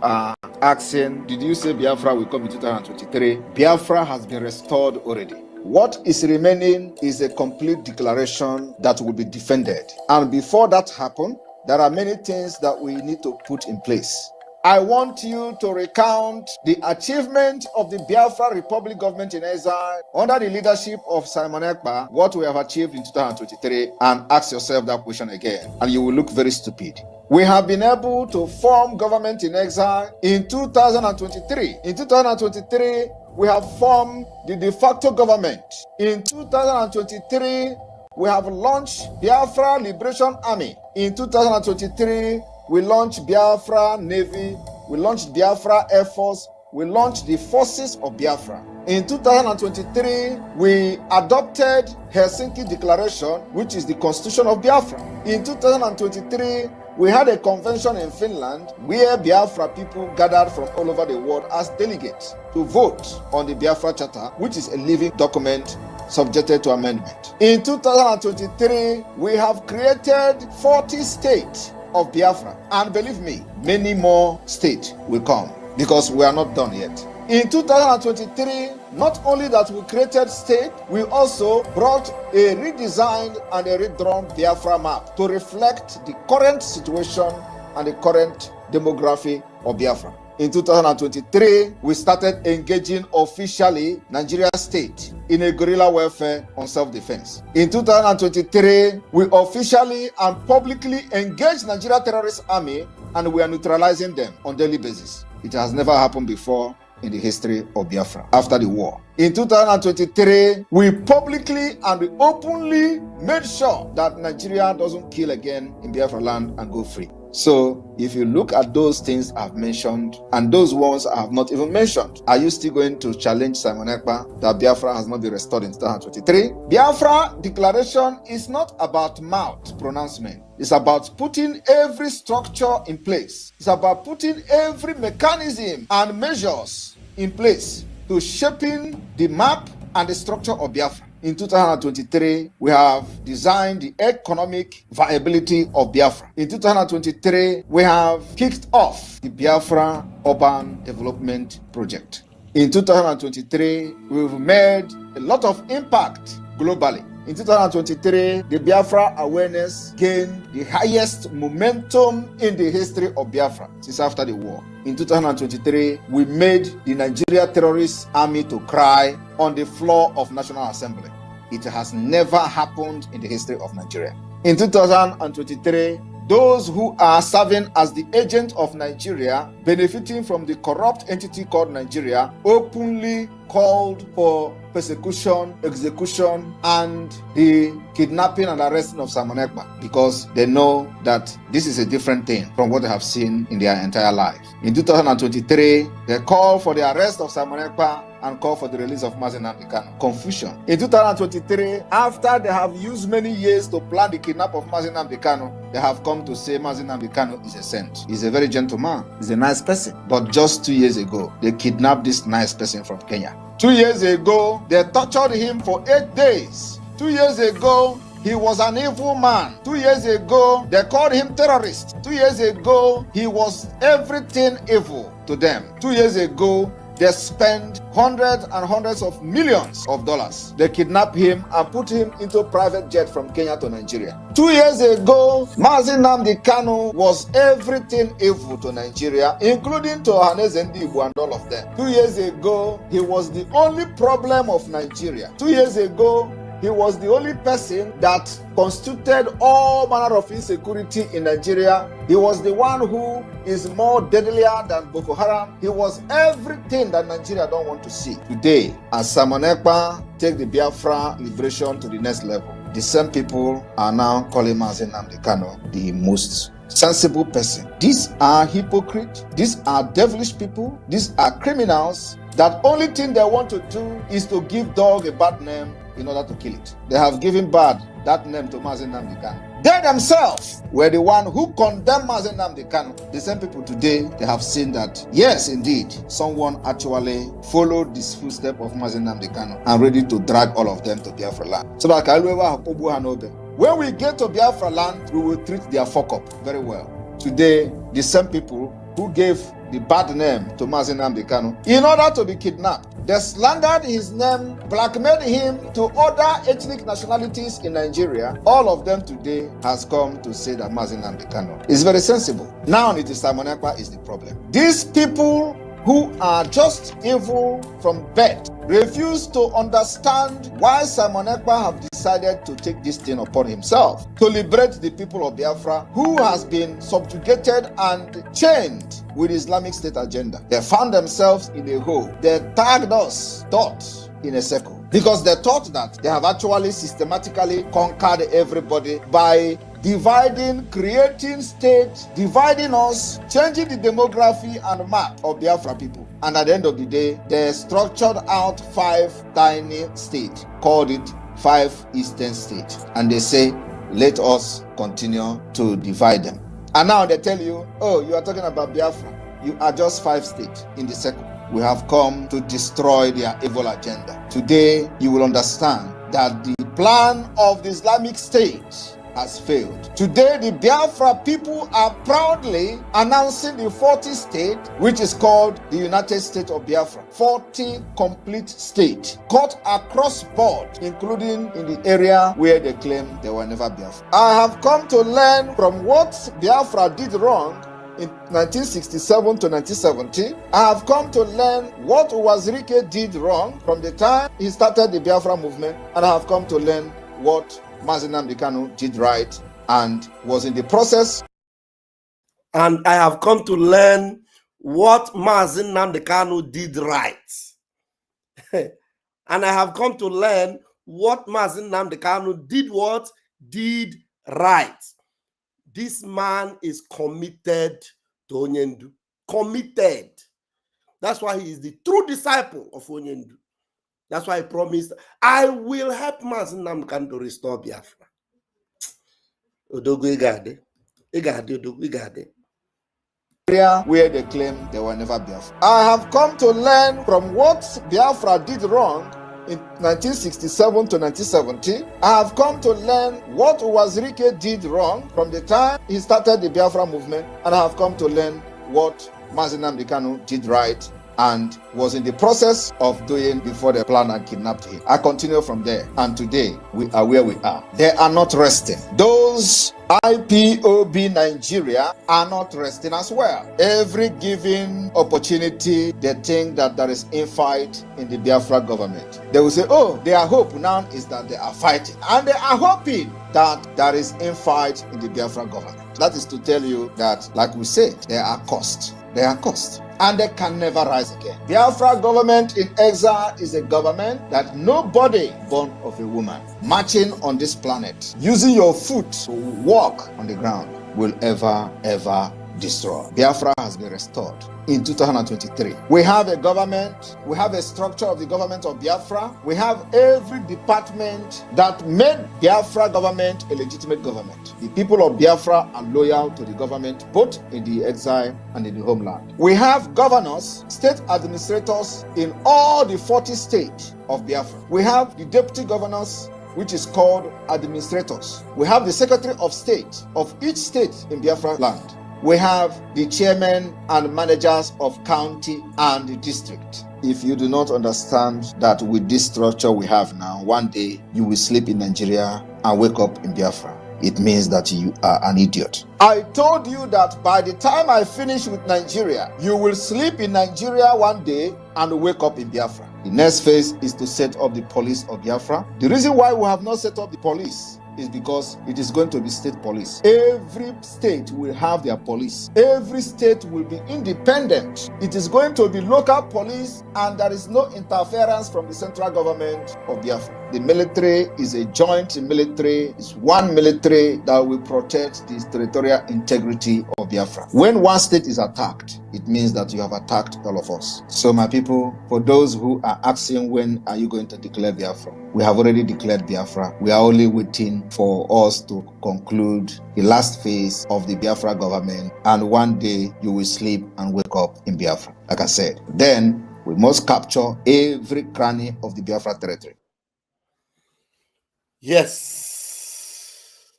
are asking, did you say Biafra will come in 2023? Biafra has been restored already. What is remaining is a complete declaration that will be defended. And before that happens, there are many things that we need to put in place. I want you to recount the achievement of the Biafra Republic government in exile under the leadership of Simon Ekpa, what we have achieved in 2023, and ask yourself that question again, and you will look very stupid. We have been able to form government in exile in 2023. In 2023, we have formed the de facto government. In 2023, we have launched Biafra Liberation Army. In 2023, we launched Biafra Navy, we launched Biafra Air Force, we launched the forces of Biafra. In 2023, we adopted Helsinki Declaration, which is the constitution of Biafra. In 2023, we had a convention in Finland where Biafra people gathered from all over the world as delegates to vote on the Biafra Charter, which is a living document subjected to amendment. In 2023, we have created 40 states of Biafra. And believe me, many more states will come because we are not done yet. In 2023, not only that we created state, we also brought a redesigned and a redrawn Biafra map to reflect the current situation and the current demography of Biafra. In 2023, we started engaging officially Nigeria state in a guerrilla warfare on self-defense. In 2023, we officially and publicly engaged Nigeria terrorist army, and we are neutralizing them on daily basis. It has never happened before in the history of Biafra after the war. In 2023, we publicly and openly made sure that Nigeria doesn't kill again in Biafra land and go free. So, if you look at those things I've mentioned and those ones I have not even mentioned, are you still going to challenge Simon Ekpa that Biafra has not been restored in 2023? Biafra declaration is not about mouth pronouncement. It's about putting every structure in place. It's about putting every mechanism and measures in place to shaping the map and the structure of Biafra. In 2023, we have designed the economic viability of Biafra. In 2023, we have kicked off the Biafra Urban Development Project. In 2023, we've made a lot of impact globally. In 2023, the Biafra awareness gained the highest momentum in the history of Biafra since after the war. In 2023, we made the Nigeria terrorist army to cry on the floor of National Assembly. It has never happened in the history of Nigeria. In 2023, those who are serving as the agent of Nigeria, benefiting from the corrupt entity called Nigeria, openly called for persecution, execution, and the kidnapping and arresting of Simon Ekpa because they know that this is a different thing from what they have seen in their entire life. In 2023, they call for the arrest of Simon Ekpa and call for the release of Nnamdi Kanu. Confusion. In 2023, after they have used many years to plan the kidnap of Nnamdi Kanu, they have come to say Nnamdi Kanu is a saint. He's a very gentle man. He's a nice person. But just 2 years ago, they kidnapped this nice person from Kenya. 2 years ago, they tortured him for 8 days. 2 years ago, he was an evil man. 2 years ago, they called him terrorist. 2 years ago, he was everything evil to them. 2 years ago, they spent hundreds and hundreds of millions of dollars. They kidnapped him and put him into a private jet from Kenya to Nigeria. 2 years ago, Nnamdi Kanu was everything evil to Nigeria, including to Ohaneze Ndigbo and all of them. 2 years ago, he was the only problem of Nigeria. 2 years ago, he was the only person that constituted all manner of insecurity in Nigeria. He was the one who is more deadlier than Boko Haram. He was everything that Nigeria don't want to see. Today, as Simon Ekpa take the Biafra liberation to the next level, the same people are now calling Nnamdi Kanu the most sensible person. These are hypocrites. These are devilish people. These are criminals that only thing they want to do is to give dog a bad name in order to kill it. They have given that name to Nnamdi Kanu. They themselves were the one who condemned Nnamdi Kanu. The same people today, they have seen that, yes, indeed, someone actually followed this footstep of Nnamdi Kanu and ready to drag all of them to Biafra land. So that when we get to Biafra land, we will treat their fuck up very well. Today, the same people who gave the bad name to Nnamdi Kanu, in order to be kidnapped. They slandered his name, blackmailed him to other ethnic nationalities in Nigeria. All of them today has come to say that Nnamdi Kanu is very sensible. Now it is Simon Ekpa is the problem. These people who are just evil from birth refuse to understand why Simon Ekpa have decided to take this thing upon himself to liberate the people of Biafra who has been subjugated and chained with Islamic State agenda. They found themselves in a hole. They tagged us, thought, in a circle, because they thought that they have actually systematically conquered everybody by dividing, creating state, dividing us, changing the demography and map of Biafra people. And at the end of the day, they structured out 5 tiny states, called it 5 Eastern states. And they say, let us continue to divide them. And now they tell you, oh, you are talking about Biafra. You are just 5 states in the circle. We have come to destroy their evil agenda. Today, you will understand that the plan of the Islamic State has failed. Today, the Biafra people are proudly announcing the 40th state, which is called the United States of Biafra. 40 complete states, cut across board, including in the area where they claim they were never Biafra. I have come to learn from what Biafra did wrong in 1967 to 1970. I have come to learn what Wazirike did wrong from the time he started the Biafra movement, and I have come to learn what Nnamdi Kanu did right and was in the process. And I have come to learn what Nnamdi Kanu did right. And I have come to learn what Nnamdi Kanu did what? Did right. This man is committed to Onyendu. Committed. That's why he is the true disciple of Onyendu. That's why he promised, I will help Nnamdi Kanu to restore Biafra. Odogu Igade. Odogu Igade. Where they claim they were never Biafra. I have come to learn from what Biafra did wrong in 1967 to 1970. I have come to learn what Wazirike did wrong from the time he started the Biafra movement, and I have come to learn what Nnamdi Kanu did right and was in the process of doing before they planned and kidnapped him. I continue from there, and today we are where we are. They are not resting. Those IPOB Nigeria are not resting as well. Every given opportunity, they think that there is infight in the Biafra government. They will say, oh, their hope now is that they are fighting. And they are hoping that there is infight in the Biafra government. That is to tell you that, like we said, they are cursed. They are cursed. And they can never rise again. Biafra government in exile is a government that nobody born of a woman marching on this planet, using your foot to walk on the ground, will ever destroy. Biafra has been restored in 2023. We have a government, we have a structure of the government of Biafra, we have every department that made Biafra government a legitimate government. The people of Biafra are loyal to the government, both in the exile and in the homeland. We have governors, state administrators in all the 40 states of Biafra. We have the deputy governors, which is called administrators. We have the secretary of state of each state in Biafra land. We have the chairman and managers of county and the district. If you do not understand that with this structure we have now, one day you will sleep in Nigeria and wake up in Biafra, it means that you are an idiot. I told you that by the time I finish with Nigeria, you will sleep in Nigeria one day and wake up in Biafra. The next phase is to set up the police of Biafra. The reason why we have not set up the police is because it is going to be state police. Every state will have their police. Every state will be independent. It is going to be local police, and there is no interference from the central government of Biafra. The military is a joint military. It's one military that will protect the territorial integrity of Biafra. When one state is attacked, it means that you have attacked all of us. So my people, for those who are asking when are you going to declare Biafra, we have already declared Biafra. We are only waiting for us to conclude the last phase of the Biafra government, and one day you will sleep and wake up in Biafra. Like I said, then we must capture every cranny of the Biafra territory. Yes.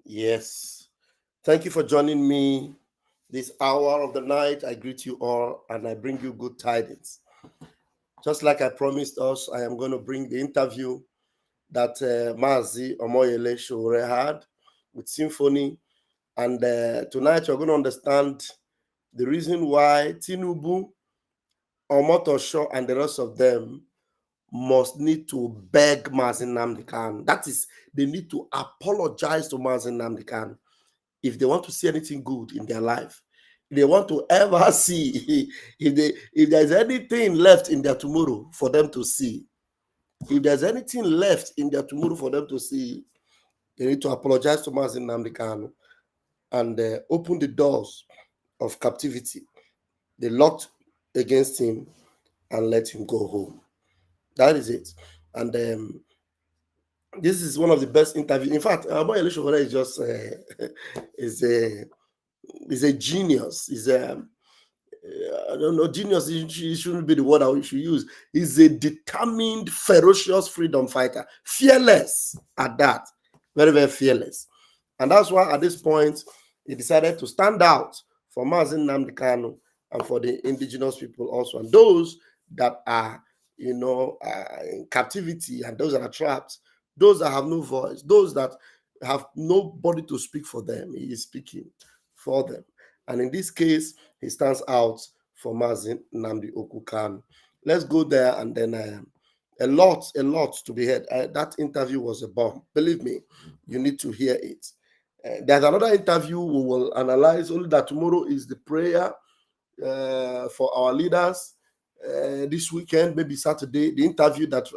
Yes. Thank you for joining me This hour of the night, I greet you all and I bring you good tidings. Just like I promised us, I am going to bring the interview that Mazi Omoyele SOWORE had with Symphony. And tonight you're going to understand the reason why Tinubu, Omotosho, and the rest of them must need to beg Mazi Nnamdi Kanu. That is, they need to apologize to Mazi Nnamdi Kanu if they want to see anything good in their life. If they want to ever see, if there's anything left in their tomorrow for them to see, if there's anything left in their tomorrow for them to see, they need to apologize to Mazi Nnamdi Kanu and open the doors of captivity. They locked against him and let him go home. That is it. And this is one of the best interviews. In fact, Omoyele SOWORE is just is a genius. Is a I don't know, genius. It shouldn't be the word I should use. He's a determined, ferocious freedom fighter, fearless at that, very, very fearless. And that's why at this point he decided to stand out for Mazi Nnamdi Kanu and for the indigenous people also, and those that are, in captivity, and those that are trapped, those that have no voice, those that have nobody to speak for them. He is speaking for them. And in this case, he stands out for Mazi Nnamdi Kanu. Let's go there, and then a lot to be heard. That interview was a bomb. Believe me, you need to hear it. There's another interview we will analyze, only that tomorrow is the prayer for our leaders. This weekend, maybe Saturday, the interview that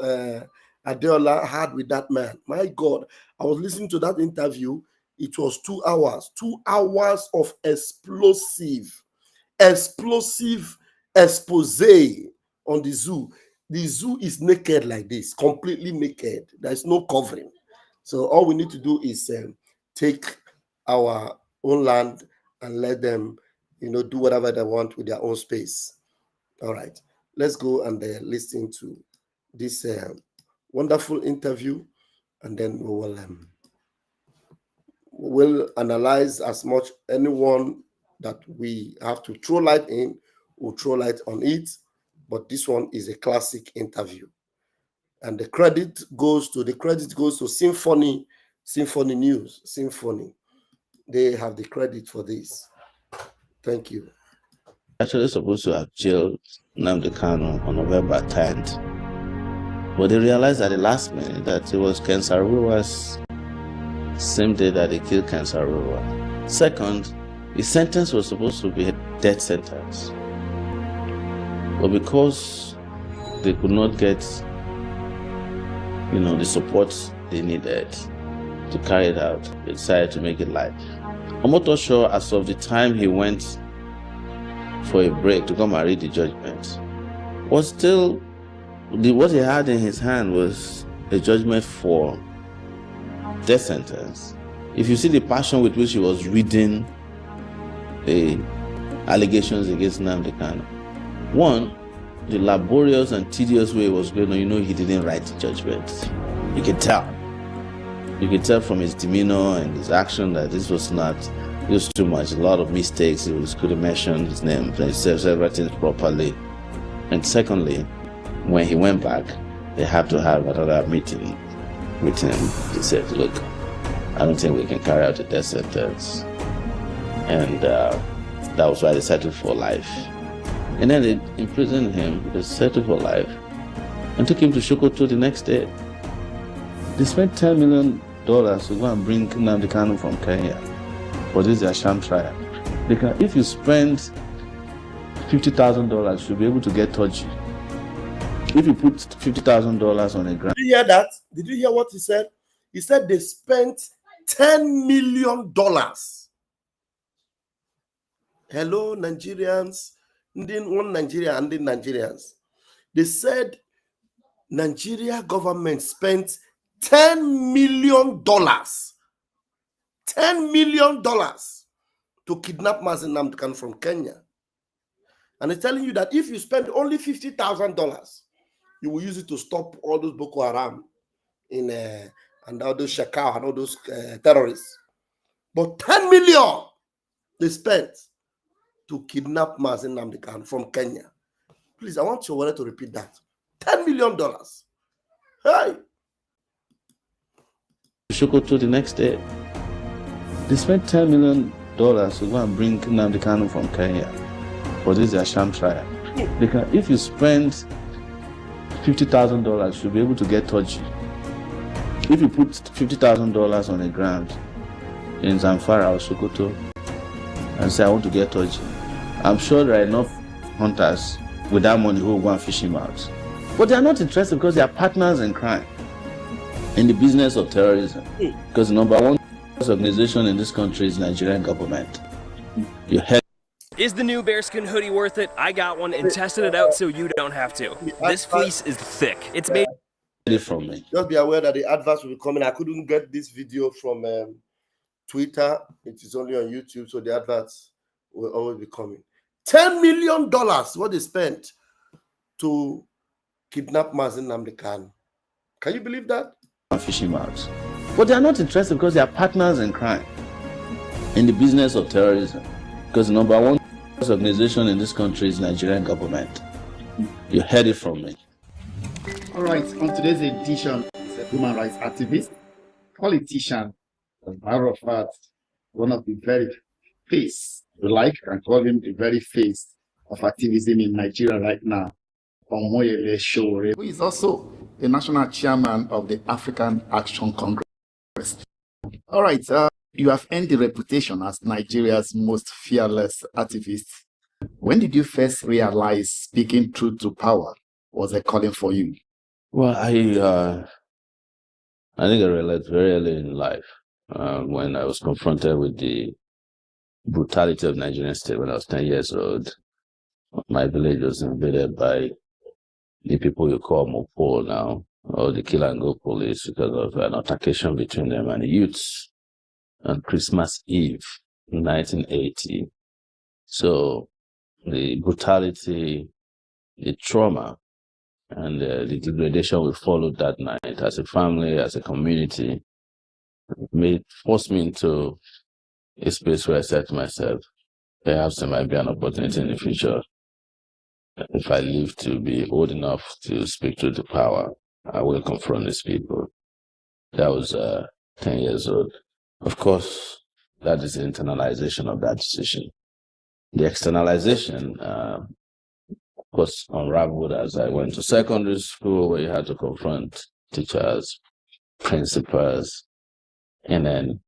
Adeola had with that man. My God, I was listening to that interview. It was 2 hours, 2 hours of explosive expose on the zoo. The zoo is naked like this, completely naked. There's no covering. So all we need to do is take our own land and let them, do whatever they want with their own space. All right, let's go and listen to this wonderful interview, and then we'll analyze as much. Anyone that we have to throw light in, we'll throw light on it. But this one is a classic interview, and the credit goes to Symphony News. Symphony, they have the credit for this. Thank you. Actually supposed to have jailed Nnamdi Kanu on November 10th, but they realized at the last minute that it was Ken Saro-Wiwa's same day that they killed Ken Saro-Wiwa. Second, his sentence was supposed to be a death sentence, but because they could not get, the support they needed to carry it out, they decided to make it life. Omotosho, as of the time he went for a break to come and read the judgment, was still, what he had in his hand was a judgment for death sentence. If you see the passion with which he was reading the allegations against Nnamdi Kanu, one, the laborious and tedious way it was going on, he didn't write the judgment. You can tell. You can tell from his demeanor and his action that this was too much. A lot of mistakes. He couldn't mention his name, he said everything properly. And secondly, when he went back, they had to have another meeting with him. He said, look, I don't think we can carry out the death sentence. And that was why they settled for life. And then they imprisoned him, they settled for life, and took him to Sokoto the next day. They spent $10 million to go and bring Nnamdi Kanu from Kenya for this their sham trial. If you spend $50,000, you'll be able to get Toji. If you put $50,000 on a grant. Did you hear that? Did you hear what he said? He said they spent $10 million. Hello, Nigerians. One Nigeria and the Nigerians. They said Nigeria government spent $10 million. $10 million to kidnap Mazi Nnamdi Kanu from Kenya. And they're telling you that if you spend only $50,000, you will use it to stop all those Boko Haram and all those Shakao and all those terrorists. But $10 million they spent to kidnap Mazi Nnamdi Kanu from Kenya. Please, I want SOWORE to repeat that. $10 million. Hey! Sokoto the next day. They spent $10 million to go and bring Nnamdi Kanu from Kenya for this their sham trial. If you spend $50,000, you'll be able to get touchy. If you put $50,000 on the ground in Zamfara or Sokoto and say, I want to get touchy, I'm sure there are enough hunters with that money who will go and fish him out. But they are not interested because they are partners in crime, in the business of terrorism. Because the number one organization in this country is Nigerian government. You heard. Is the new bearskin hoodie worth it? I got one and tested it out so you don't have to. This fleece is thick. It's made from me. Just be aware that the adverts will be coming. I couldn't get this video from Twitter. It is only on YouTube, so the adverts will always be coming. $10 million what they spent to kidnap Mazi Nnamdi Kanu. Can you believe that? Fishing out. But they are not interested because they are partners in crime, in the business of terrorism. Because the number one organization in this country is Nigerian government. You heard it from me. All right, on today's edition, is a human rights activist, politician, as a matter of fact, one of the very face, we can call him the very face of activism in Nigeria right now, SOWORE, who is also the national chairman of the African Action Congress. All right, you have earned the reputation as Nigeria's most fearless activist. When did you first realize speaking truth to power was a calling for you? Well, I think I realized very early in life when I was confronted with the brutality of Nigerian state when I was 10 years old. My village was invaded by the people you call Mopo now, or the kill and go police, because of an altercation between them and the youths on Christmas Eve, 1980. So the brutality, the trauma, and the degradation we followed that night as a family, as a community, forced me into a space where I said to myself, perhaps there might be an opportunity in the future. If I live to be old enough to speak to the power, I will confront these people. That was 10 years old. Of course, that is the internalization of that decision. The externalization was unraveled as I went to secondary school, where you had to confront teachers, principals, and then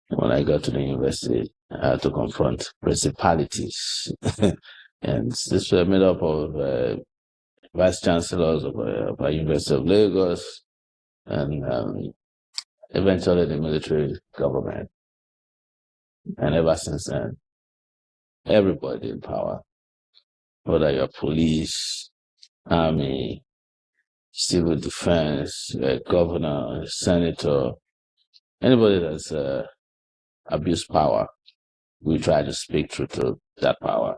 when I got to the university, I had to confront principalities. And this were made up of vice chancellors of our University of Lagos and eventually the military government. And ever since then, everybody in power, whether you're police, army, civil defense, governor, senator, anybody that's abused power, we try to speak truth to that power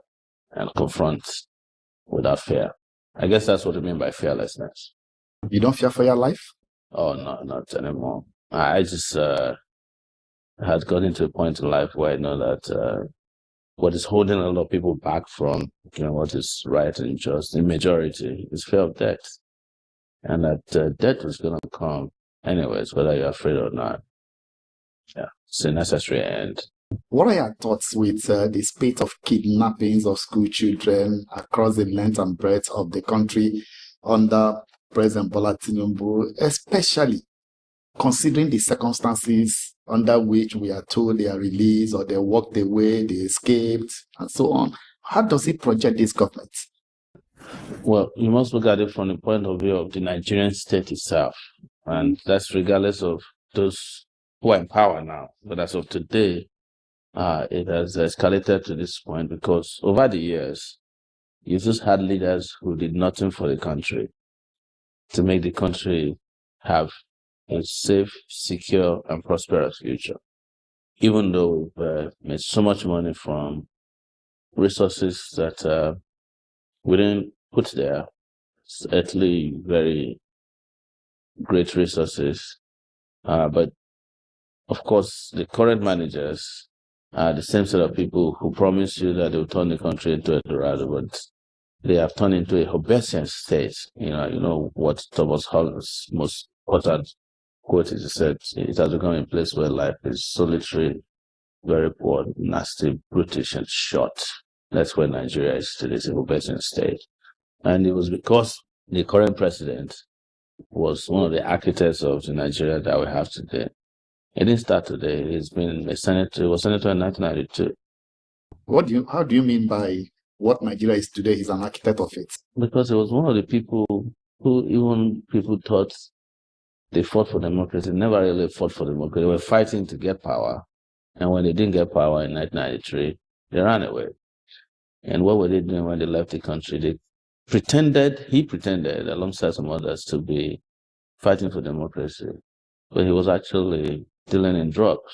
and confront without fear. I guess that's what I mean by fearlessness. You don't fear for your life? Oh, no, not anymore. I just had gotten to a point in life where I know that what is holding a lot of people back from what is right and just, the majority, is fear of death. And that death is going to come anyways, whether you're afraid or not. Yeah, it's a necessary end. What are your thoughts with the spate of kidnappings of school children across the length and breadth of the country under President Bola Tinubu, especially considering the circumstances under which we are told they are released or they walked away, they escaped, and so on? How does it project this government? Well, you must look at it from the point of view of the Nigerian state itself. And that's regardless of those who are in power now. But as of today, it has escalated to this point because over the years, you've just had leaders who did nothing for the country to make the country have a safe, secure, and prosperous future. Even though we've made so much money from resources that we didn't put there, certainly very great resources. But of course, the current managers are the same set of people who promise you that they will turn the country into a Dorado, but they have turned into a Hobbesian state. You know what Thomas Holland's most important quote is, he said, it has become a place where life is solitary, very poor, nasty, brutish, and short. That's where Nigeria is today, it's a Hobbesian state. And it was because the current president was one of the architects of the Nigeria that we have today. It didn't start today. He's been a senator. He was senator in 1992. How do you mean by what Nigeria is today? He's an architect of it. Because he was one of the people who even people thought they fought for democracy. Never really fought for democracy. They were fighting to get power. And when they didn't get power in 1993, they ran away. And what were they doing when they left the country? He pretended, alongside some others, to be fighting for democracy. But he was actually dealing in drugs,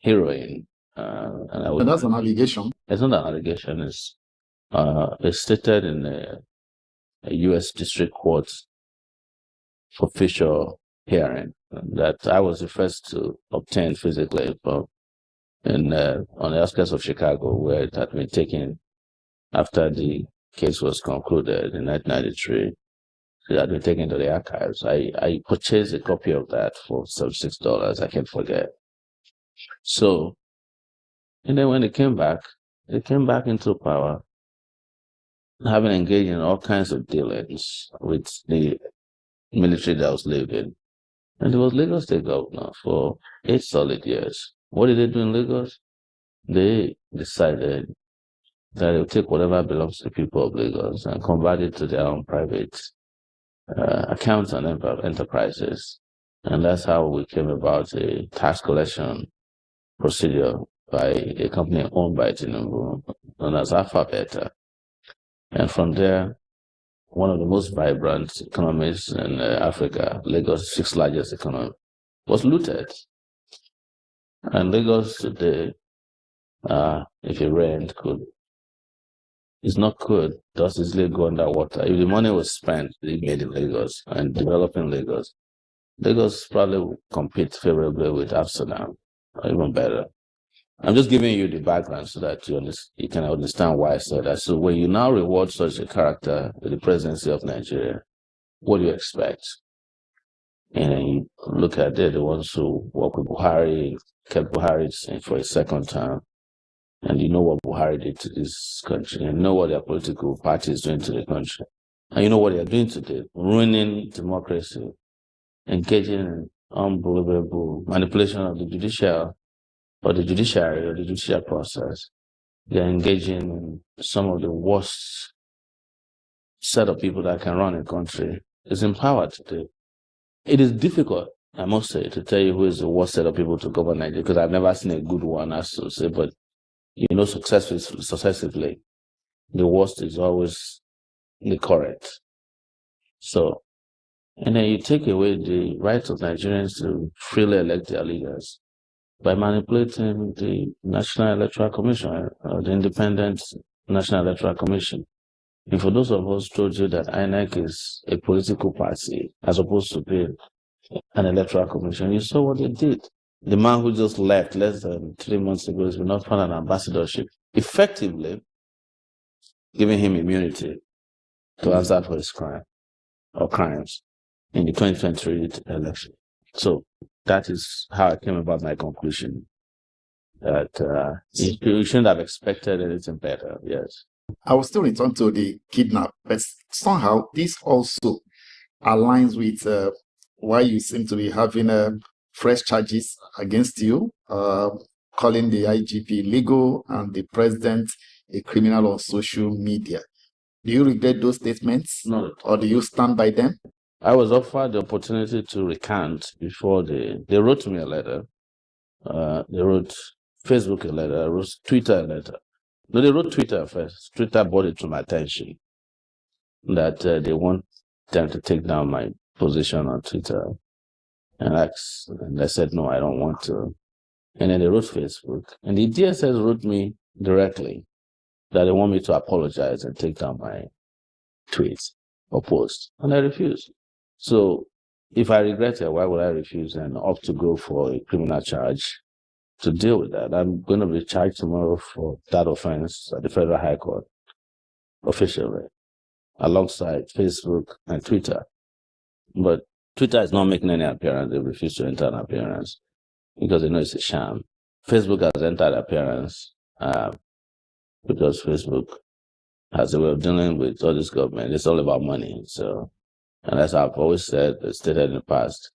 heroin. And that's an allegation. It's not an allegation. It's stated in a U.S. District Court official hearing that I was the first to obtain physically on the outskirts of Chicago, where it had been taken after the case was concluded in 1993. It had been taken to the archives. I purchased a copy of that for $76. I can't forget. So, and then when they came back into power, having engaged in all kinds of dealings with the military that was living. And it was Lagos State governor for 8 solid years. What did they do in Lagos? They decided that they would take whatever belongs to the people of Lagos and convert it to their own private accounts and enterprises. And that's how we came about a tax collection procedure by a company owned by Tinubu, known as Alphabet. And from there, one of the most vibrant economies in Africa, Lagos' 6th largest economy, was looted. And Lagos today, if it rained, does easily go underwater. If the money was spent, they made in Lagos and developing Lagos probably would compete favorably with Amsterdam, or even better. I'm just giving you the background so that you can understand why I said that. So when you now reward such a character with the presidency of Nigeria, what do you expect? And you look at the ones who work with Buhari, kept Buhari for a second term, and you know what Buhari did to this country, and you know what their political party is doing to the country, and you know what they are doing today, ruining democracy, engaging in unbelievable manipulation of the judiciary or the judicial process. They are engaging in some of the worst set of people that can run a country. Is in power today. It is difficult, I must say, to tell you who is the worst set of people to govern Nigeria, because I've never seen a good one, as to say, but successively, the worst is always the correct. So, and then you take away the right of Nigerians to freely elect their leaders by manipulating the National Electoral Commission, or the Independent National Electoral Commission. And for those of us who told you that INEC is a political party as opposed to being an electoral commission, you saw what they did. The man who just left less than 3 months ago has been offered an ambassadorship, effectively giving him immunity to answer for his crime or crimes in the 2023 election. So that is how I came about my conclusion that you shouldn't have expected anything better. Yes. I will still return to the kidnap, but somehow this also aligns with why you seem to be having fresh charges against you, calling the IGP illegal and the president a criminal on social media. Do you regret those statements? No. Or do you stand by them? I was offered the opportunity to recant before they wrote me a letter. They wrote Facebook a letter, wrote Twitter a letter. No, they wrote Twitter first. Twitter brought it to my attention that they want them to take down my position on Twitter. And I said, no, I don't want to. And then they wrote Facebook. And the DSS wrote me directly that they want me to apologize and take down my tweets or posts. And I refused. So if I regret it, why would I refuse and opt to go for a criminal charge to deal with that. I'm going to be charged tomorrow for that offense at the Federal High Court officially, alongside Facebook and Twitter. But Twitter is not making any appearance. They refuse to enter an appearance because they know it's a sham. Facebook has entered appearance because Facebook has a way of dealing with all this government. It's all about money. So, and as I've always stated in the past,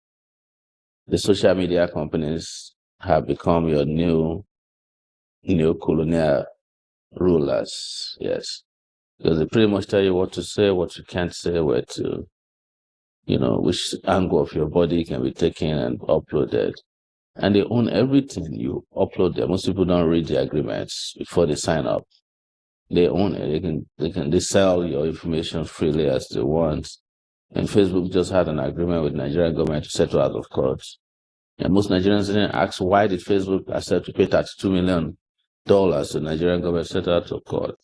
the social media companies have become your new colonial rulers. Yes. Because they pretty much tell you what to say, what you can't say, where to, which angle of your body can be taken and uploaded. And they own everything you upload there. Most people don't read the agreements before they sign up. They own it. They sell your information freely as they want. And Facebook just had an agreement with the Nigerian government to settle out of court. And most Nigerians didn't ask, why did Facebook accept to pay $32 million to the Nigerian government to settle out of court?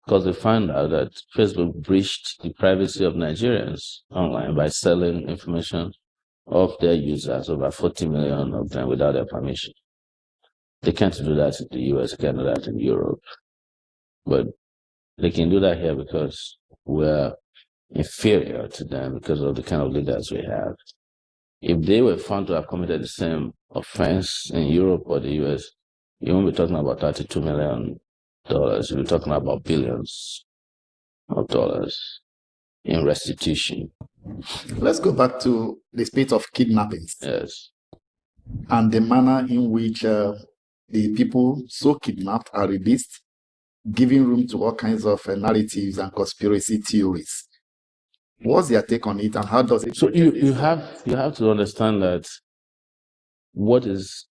Because they found out that Facebook breached the privacy of Nigerians online by selling information of their users, over 40 million of them, without their permission. They can't do that in the US, they can't do that in Europe. But they can do that here because we're inferior to them because of the kind of leaders we have. If they were found to have committed the same offense in Europe or the US, you won't be talking about $32 million. You'll be talking about billions of dollars in restitution. Let's go back to the spate of kidnappings. Yes. And the manner in which the people so kidnapped are released, giving room to all kinds of narratives and conspiracy theories. What's your take on it, and how does it? So you have to understand that what is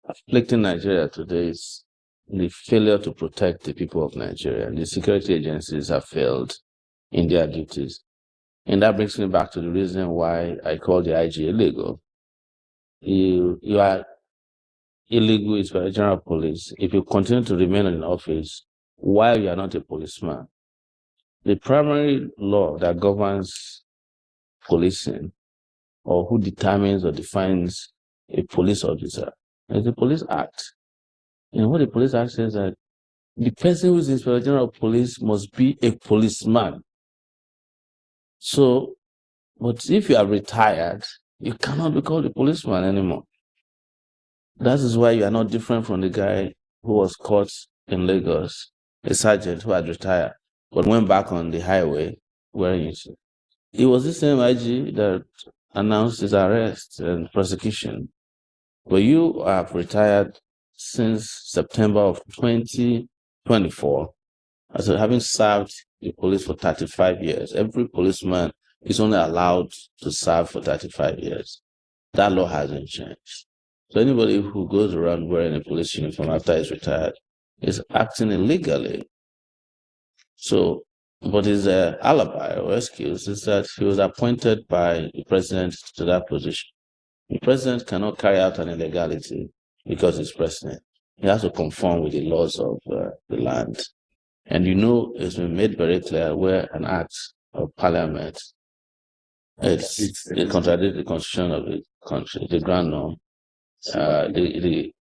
afflicting Nigeria today is the failure to protect the people of Nigeria. The security agencies have failed in their duties. And that brings me back to the reason why I call the IG illegal. You are illegal Inspector General of Police if you continue to remain in office while you are not a policeman. The primary law that governs policing, or who determines or defines a police officer, is the Police Act. And what the Police Act says that the person who is Inspector General of Police must be a policeman. So, but if you are retired, you cannot be called a policeman anymore. That is why you are not different from the guy who was caught in Lagos, a sergeant who had retired, but went back on the highway wearing it. It was the same IG that announced his arrest and prosecution. But you have retired since September of 2024, as having served the police for 35 years. Every policeman is only allowed to serve for 35 years. That law hasn't changed. So anybody who goes around wearing a police uniform after he's retired is acting illegally. So, but his alibi or excuse is that he was appointed by the president to that position. The president cannot carry out an illegality because he's president. He has to conform with the laws of the land. And it's been made very clear where an act of parliament it contradicts the constitution of the country, the grand norm. The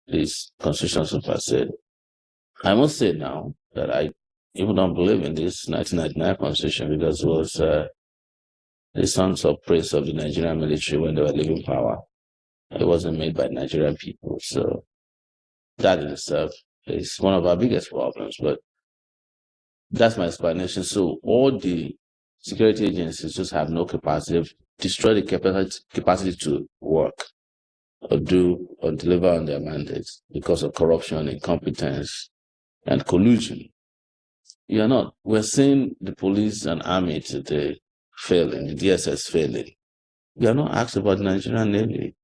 constitution supersede. I must say now that I even don't believe in this 1999 constitution because it was the songs of praise of the Nigerian military when they were leaving power. It wasn't made by Nigerian people. So that in itself is one of our biggest problems. But that's my explanation. So all the security agencies just have no capacity, destroy the capacity to work or do or deliver on their mandates because of corruption, incompetence, and collusion. We're seeing the police and army today failing, the DSS failing. You are not asked about the Nigerian Navy.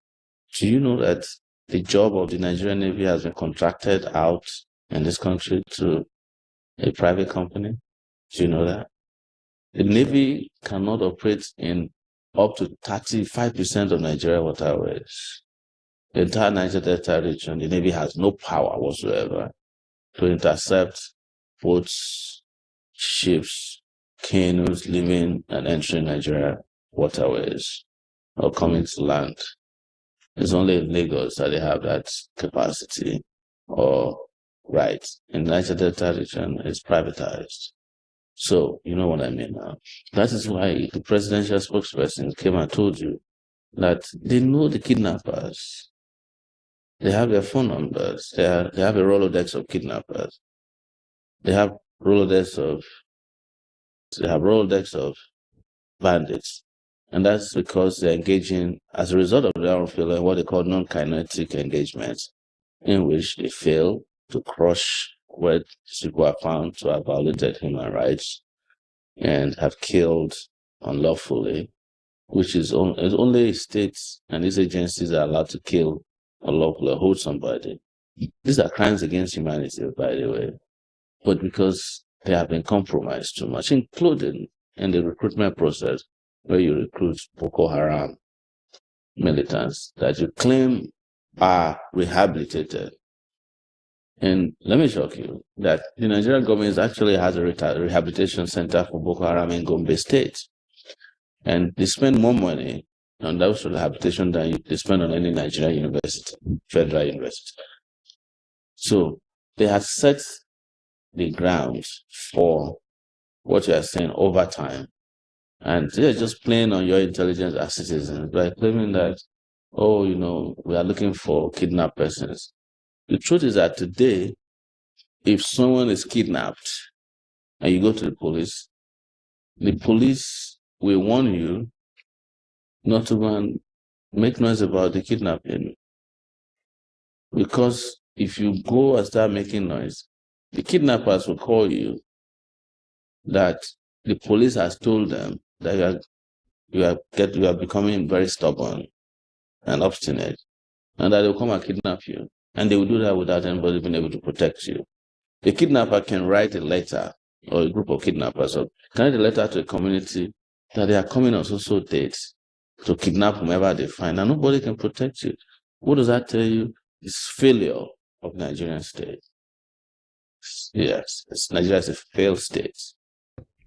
Do you know that the job of the Nigerian Navy has been contracted out in this country to a private company? Do you know that? The Navy cannot operate in up to 35% of Nigeria waterways. The entire Niger Delta region, the Navy has no power whatsoever to intercept boats, ships, canoes leaving and entering Nigeria waterways or coming to land. It's only in Lagos that they have that capacity or right. In Niger Delta region, it's privatized. So, you know what I mean now. That is why the presidential spokesperson came and told you that they know the kidnappers. They have their phone numbers. They have a Rolodex of kidnappers. They have Rolodex of bandits. And that's because they're engaging, as a result of their own failure, what they call non-kinetic engagements, in which they fail to crush where people are found to have violated human rights and have killed unlawfully, which is only states and these agencies are allowed to kill unlawfully or hold somebody. These are crimes against humanity, by the way, but because they have been compromised too much, including in the recruitment process, where you recruit Boko Haram militants that you claim are rehabilitated. And let me shock you that the Nigerian government actually has a rehabilitation center for Boko Haram in Gombe State. And they spend more money on those rehabilitation than they spend on any Nigerian university, federal university. So they have set the grounds for what you are saying over time. And they're just playing on your intelligence as citizens by claiming that, oh, you know, we are looking for kidnapped persons. The truth is that today, if someone is kidnapped and you go to the police will warn you not to go and make noise about the kidnapping. Because if you go and start making noise, the kidnappers will call you that the police has told them that you are becoming very stubborn and obstinate, and that they'll come and kidnap you. And they will do that without anybody being able to protect you. The kidnapper can write a letter, or a group of kidnappers, or can write a letter to a community that they are coming on so dates to kidnap whomever they find, and nobody can protect you. What does that tell you? It's failure of Nigerian state. Yes, Nigeria is a failed state.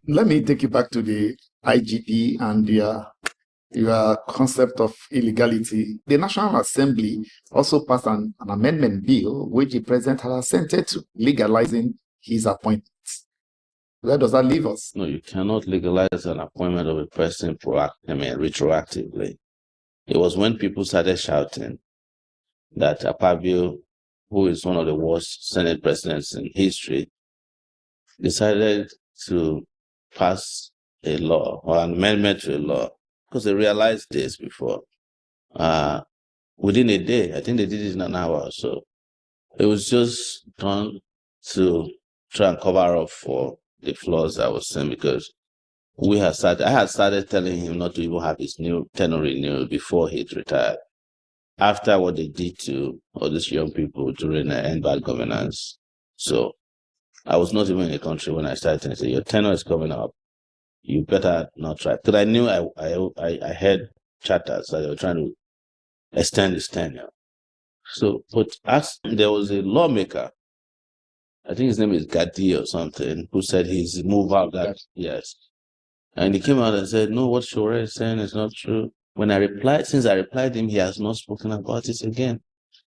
Let me take you back to the IGP and your concept of illegality. The National Assembly also passed an amendment bill which the president has assented to, legalizing his appointments. Where does that leave us? No, you cannot legalize an appointment of a person retroactively. It was when people started shouting that Akpabio, who is one of the worst Senate presidents in history, decided to pass a law or an amendment to a law, because they realized this before. Within a day, I think they did it in an hour or so. It was just done to try and cover up for the flaws I was saying, because I had started telling him not to even have his new tenure renewed before he'd retired. After what they did to all these young people during the end bad governance. So I was not even in the country when I started to say, your tenure is coming up. You better not try. Because I knew I heard chatters that they were trying to extend his tenure. So, but as there was a lawmaker, I think his name is Gadi or something, who said he's moved out that, yes. And he came out and said, no, what SOWORE is saying is not true. Since I replied him, he has not spoken about it again.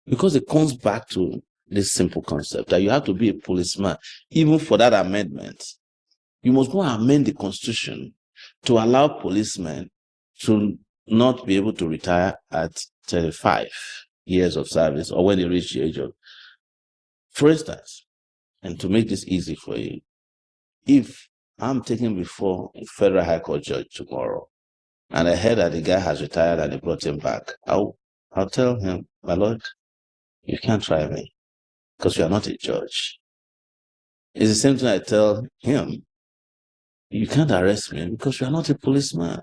Because it comes back to this simple concept that you have to be a policeman, even for that amendment. You must go and amend the Constitution to allow policemen to not be able to retire at 35 years of service or when they reach the age of. For instance, and to make this easy for you, if I'm taken before a federal high court judge tomorrow, and I heard that the guy has retired and they brought him back, I'll tell him, my lord, you can't try me because you are not a judge. It's the same thing I tell him. You can't arrest me because you are not a policeman.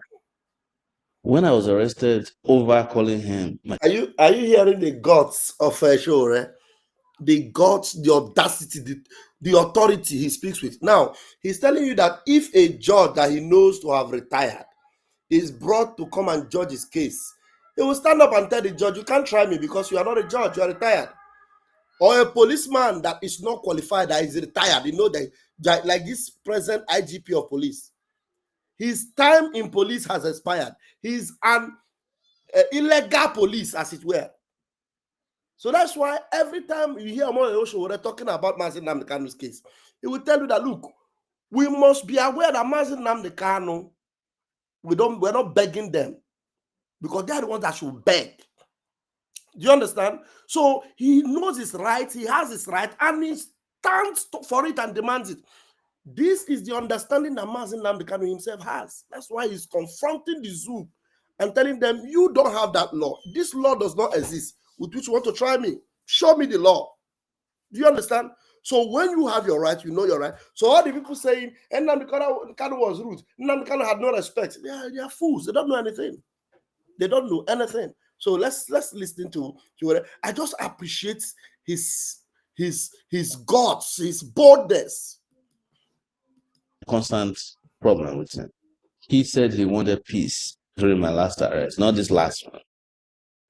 When I was arrested over calling him, are you hearing the guts of SOWORE? The guts, the audacity, the authority he speaks with. Now, he's telling you that if a judge that he knows to have retired is brought to come and judge his case, he will stand up and tell the judge, you can't try me because you are not a judge, you are retired. Or a policeman that is not qualified, that is retired, you know, that like this present IGP of police, his time in police has expired. He's an illegal police, as it were. So that's why every time you hear Omotosho talking about Mazi Nnamdi Kanu's case, he will tell you that, look, we must be aware that Mazi Nnamdi Kanu, we're not begging them, because they are the ones that should beg. Do you understand? So he knows his right, he has his right, and he stands for it and demands it. This is the understanding that Mazi Nnamdi Kanu himself has. That's why he's confronting the zoo and telling them, you don't have that law. This law does not exist with which you want to try me. Show me the law. Do you understand? So when you have your right, you know your right. So all the people saying, Nnamdi Kanu was rude, Nnamdi Kanu had no respect, they are fools. They don't know anything. They don't know anything. So let's listen to what I just appreciate his guts, his boldness. Constant problem with him. He said he wanted peace during my last arrest, not this last one.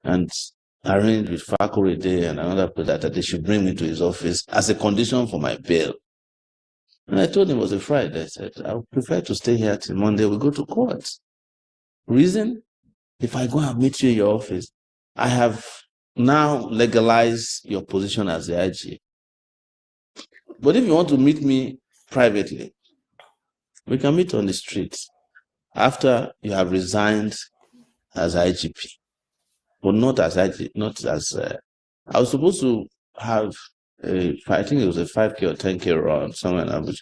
And arranged with Fakorede and another person that they should bring me to his office as a condition for my bail. And I told him it was a Friday. I said, I would prefer to stay here till Monday. We go to court. Reason? If I go and meet you in your office, I have now legalized your position as the IG. But if you want to meet me privately, we can meet on the street after you have resigned as IGP. But not as IG, not as I was supposed to have I think it was a 5K or 10K run somewhere in Abuja.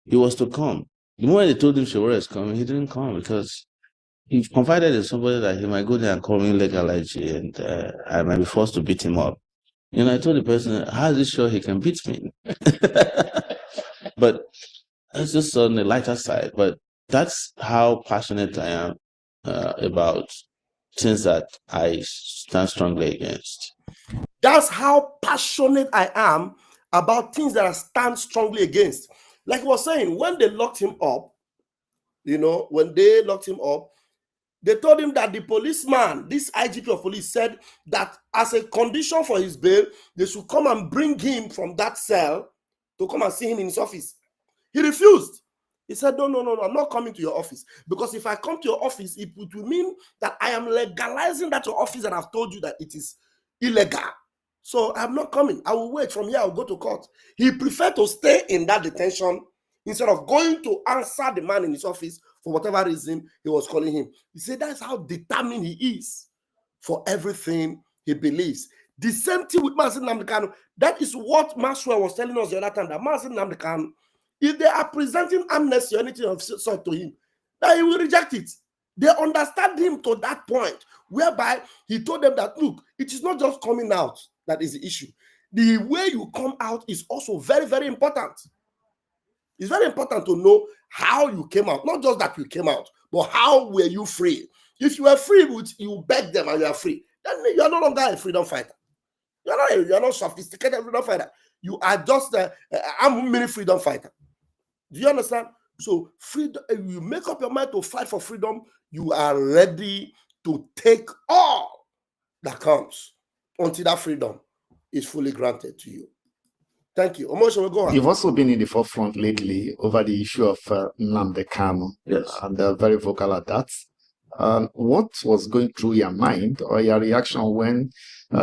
He was to come. The moment they told him SOWORE is coming, he didn't come because he confided in somebody that he might go there and call me illegal IG and I might be forced to beat him up. And I told the person, how is he sure he can beat me? But that's just on the lighter side. But that's how passionate I am about things that I stand strongly against. That's how passionate I am about things that I stand strongly against. Like I was saying, when they locked him up, when they locked him up, they told him that the policeman, this IGP of police, said that as a condition for his bail, they should come and bring him from that cell to come and see him in his office. He refused. He said, no, I'm not coming to your office. Because if I come to your office, it would mean that I am legalizing that your office and I've told you that it is illegal. So I'm not coming. I will wait from here. I'll go to court. He preferred to stay in that detention instead of going to answer the man in his office for whatever reason he was calling him. He said that's how determined he is for everything he believes. The same thing with Mazi Nnamdi Kanu. That is what Maxwell was telling us the other time, that Mazi Nnamdi Kanu, if they are presenting amnesty or anything of sort to him, that he will reject it. They understand him to that point, whereby he told them that, look, it is not just coming out that is the issue. The way you come out is also very, very important. It's very important to know how you came out. Not just that you came out, but how were you free? If you were free, you beg them and you are free, then you are no longer a freedom fighter. You are not sophisticated freedom fighter. You are just I'm a mini freedom fighter. Do you understand? So freedom, if you make up your mind to fight for freedom, you are ready to take all that comes until that freedom is fully granted to you. Thank you. Omotosho, go on. You've also been in the forefront lately over the issue of Nnamdi Kanu, Yes. And very vocal at that. What was going through your mind or your reaction when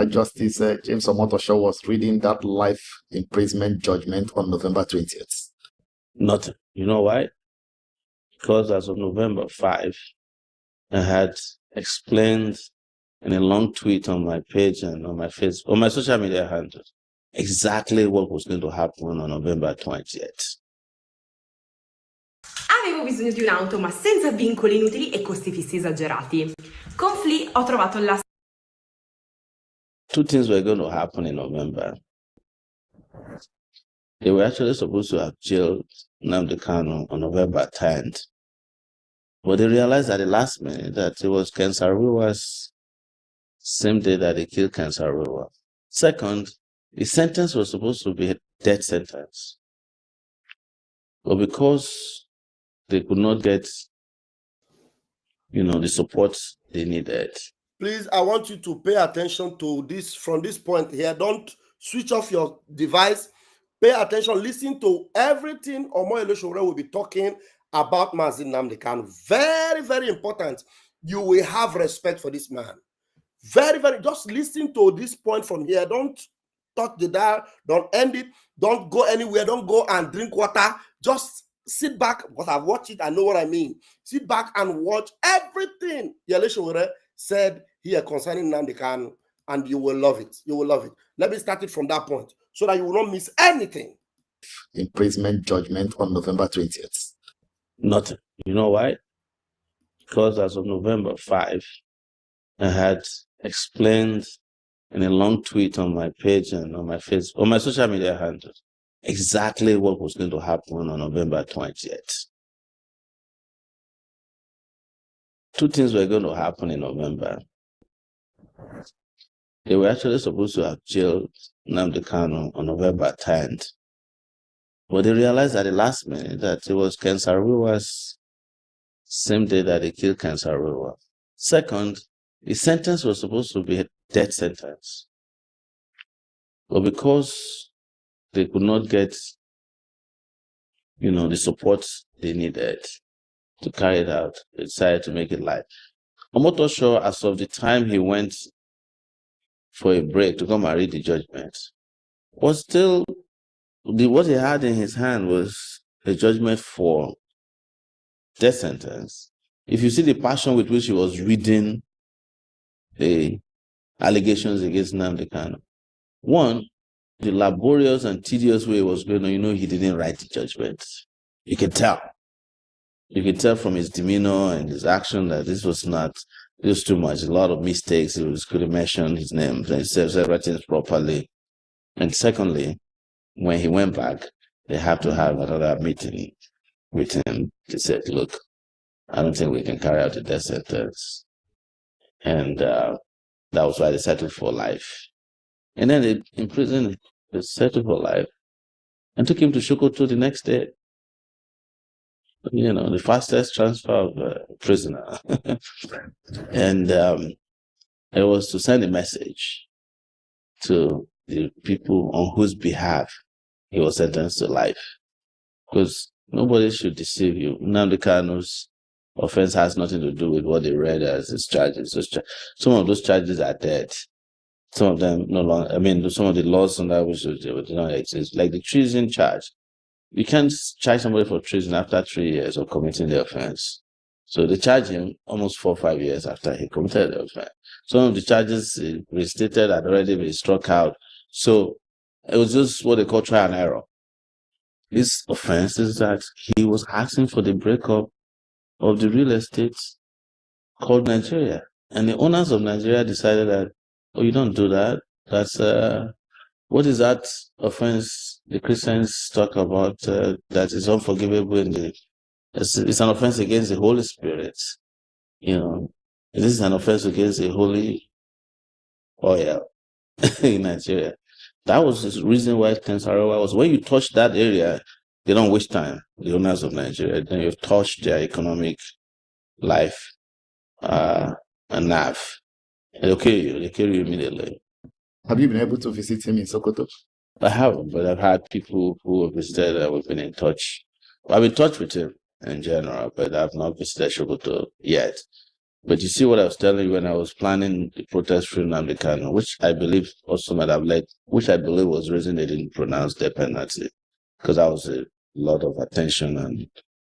Justice James Omotosho was reading that life imprisonment judgment on November 20th? Nothing. You know why? Because as of November 5, I had explained in a long tweet on my page and on my Facebook, on my social media handles, exactly what was going to happen on November 20th. Avevo bisogno di un'auto, ma senza vincoli inutili e costi fissi esagerati. Con Flee ho trovato la... Two things were going to happen in November. They were actually supposed to have jailed Nnamdi Kanu on November 10th. But they realized at the last minute that it was Ken Saro-Wiwa's same day that they killed Ken Saro-Wiwa. Second, the sentence was supposed to be a death sentence. But because they could not get, the support they needed. Please, I want you to pay attention to this from this point here. Don't switch off your device. Pay attention. Listen to everything Omotosho will be talking about Mazi Nnamdi Kanu. Very, very important. You will have respect for this man. Very, very, just listen to this point from here. Don't touch the dial, don't end it, don't go anywhere, don't go and drink water. Just sit back, because I've watched it, I know what I mean. Sit back and watch everything Yele Sowore said here concerning Nnamdi Kanu, and you will love it. You will love it. Let me start it from that point so that you will not miss anything. Imprisonment judgment on November 20th. Nothing. You know why? Because as of November 5, I had explained in a long tweet on my page and on my Facebook, on my social media handles, exactly what was going to happen on November 20th. Two things were going to happen in November. They were actually supposed to have jailed Nnamdi Kanu on November 10th. But they realized at the last minute that it was Ken Saro-Wiwa's same day that they killed Ken Saro-Wiwa. Second, the sentence was supposed to be a death sentence. But because they could not get, the support they needed to carry it out, they decided to make it life. Omotosho, as of the time he went for a break to come and read the judgment, was still, what he had in his hand was a judgment for death sentence. If you see the passion with which he was reading the allegations against Nnamdi Kanu, one, the laborious and tedious way he was going on, he didn't write the judgment. You can tell. You can tell from his demeanor and his action that this was too much. A lot of mistakes. He couldn't mention his name. He said everything properly. And secondly, when he went back, they have to have another meeting with him. They said, look, I don't think we can carry out the death sentence. And that was why they settled for life. And then they imprisoned him. They settled for life and took him to Sokoto the next day. The fastest transfer of a prisoner. And it was to send a message to the people on whose behalf he was sentenced to life. Because nobody should deceive you. Nnamdi Kanu's offense has nothing to do with what they read as his charges. Some of those charges are dead. Some of them no longer, some of the laws under which they do not exist, like the treason charge. You can't charge somebody for treason after 3 years of committing the offense. So they charge him almost 4 or 5 years after he committed the offense. Some of the charges restated had already been struck out. So it was just what they call trial and error. His offense is that he was asking for the breakup of the real estate called Nigeria. And the owners of Nigeria decided that, you don't do that. That's, what is that offense the Christians talk about that is unforgivable it's an offense against the Holy Spirit. This is an offense against the holy oil in Nigeria. That was the reason why Ken Saro-Wiwa was, when you touch that area, they don't waste time, the owners of Nigeria. Then you've touched their economic life and NAV. They'll kill you immediately. Have you been able to visit him in Sokoto? I haven't, but I've had people who have visited and we've been in touch. I've been in touch with him in general, but I've not visited Sokoto yet. But you see what I was telling you when I was planning the protest for Nnamdi Kanu, which I believe also might have led, which I believe was the reason they didn't pronounce death penalty, because that was a lot of attention, and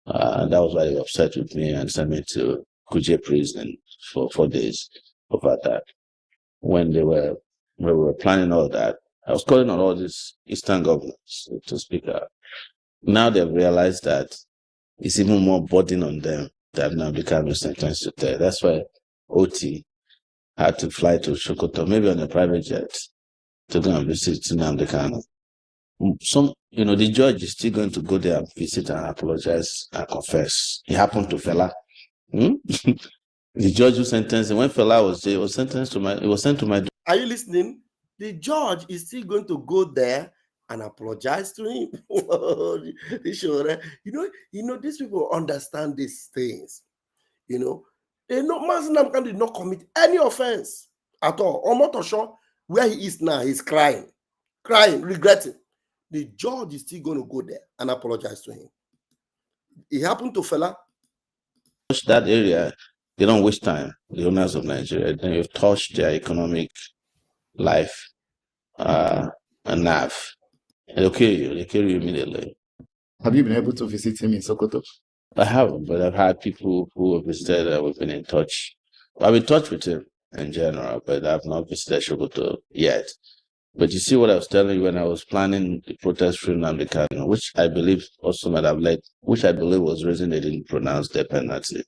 that was why they were upset with me and sent me to Kuje prison for 4 days over that. When we were planning all that, I was calling on all these Eastern governments to speak out. Now they've realized that it's even more burden on them that Nnamdi Kanu is sentenced to death. That's why OT had to fly to Sokoto, maybe on a private jet, to go and visit Nnamdi Kanu. The judge is still going to go there and visit and apologize and confess. It happened to Fela. The judge who sentenced him, when Fela was there, was sent to my door. Are you listening? The judge is still going to go there and apologize to him. These people understand these things. They know Mazi Nnamdi Kanu did not commit any offense at all. Omotosho, where he is now, he's crying, regretting. The judge is still going to go there and apologize to him. It happened to Fela. That area, They don't waste time, the owners of Nigeria. Then you've touched their economic life and nerve. They'll kill you. They kill you immediately. Have you been able to visit him in Sokoto? I haven't, but I've had people who have visited that we've been in touch. I've been in touch with him in general, but I've not visited Sokoto yet. But you see what I was telling you when I was planning the protest for Nnamdi Kanu, which I believe also might have led, which I believe was the reason they didn't pronounce the penalty,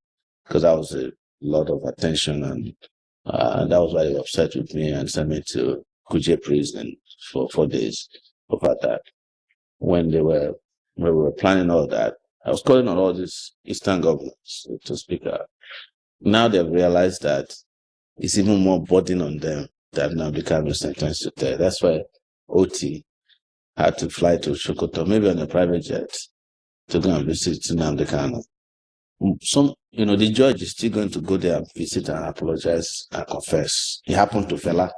because that was a lot of attention, and that was why they were upset with me and sent me to Kuje prison for 4 days over that. When we were planning all that, I was calling on all these Eastern governments to speak out. Now they've realized that it's even more burden on them that Nnamdi Kanu is sentenced to death. That's why OT had to fly to Sokoto, maybe on a private jet, to go and visit Nnamdi Kanu. The judge is still going to go there and visit and apologize and confess. It happened to Fela.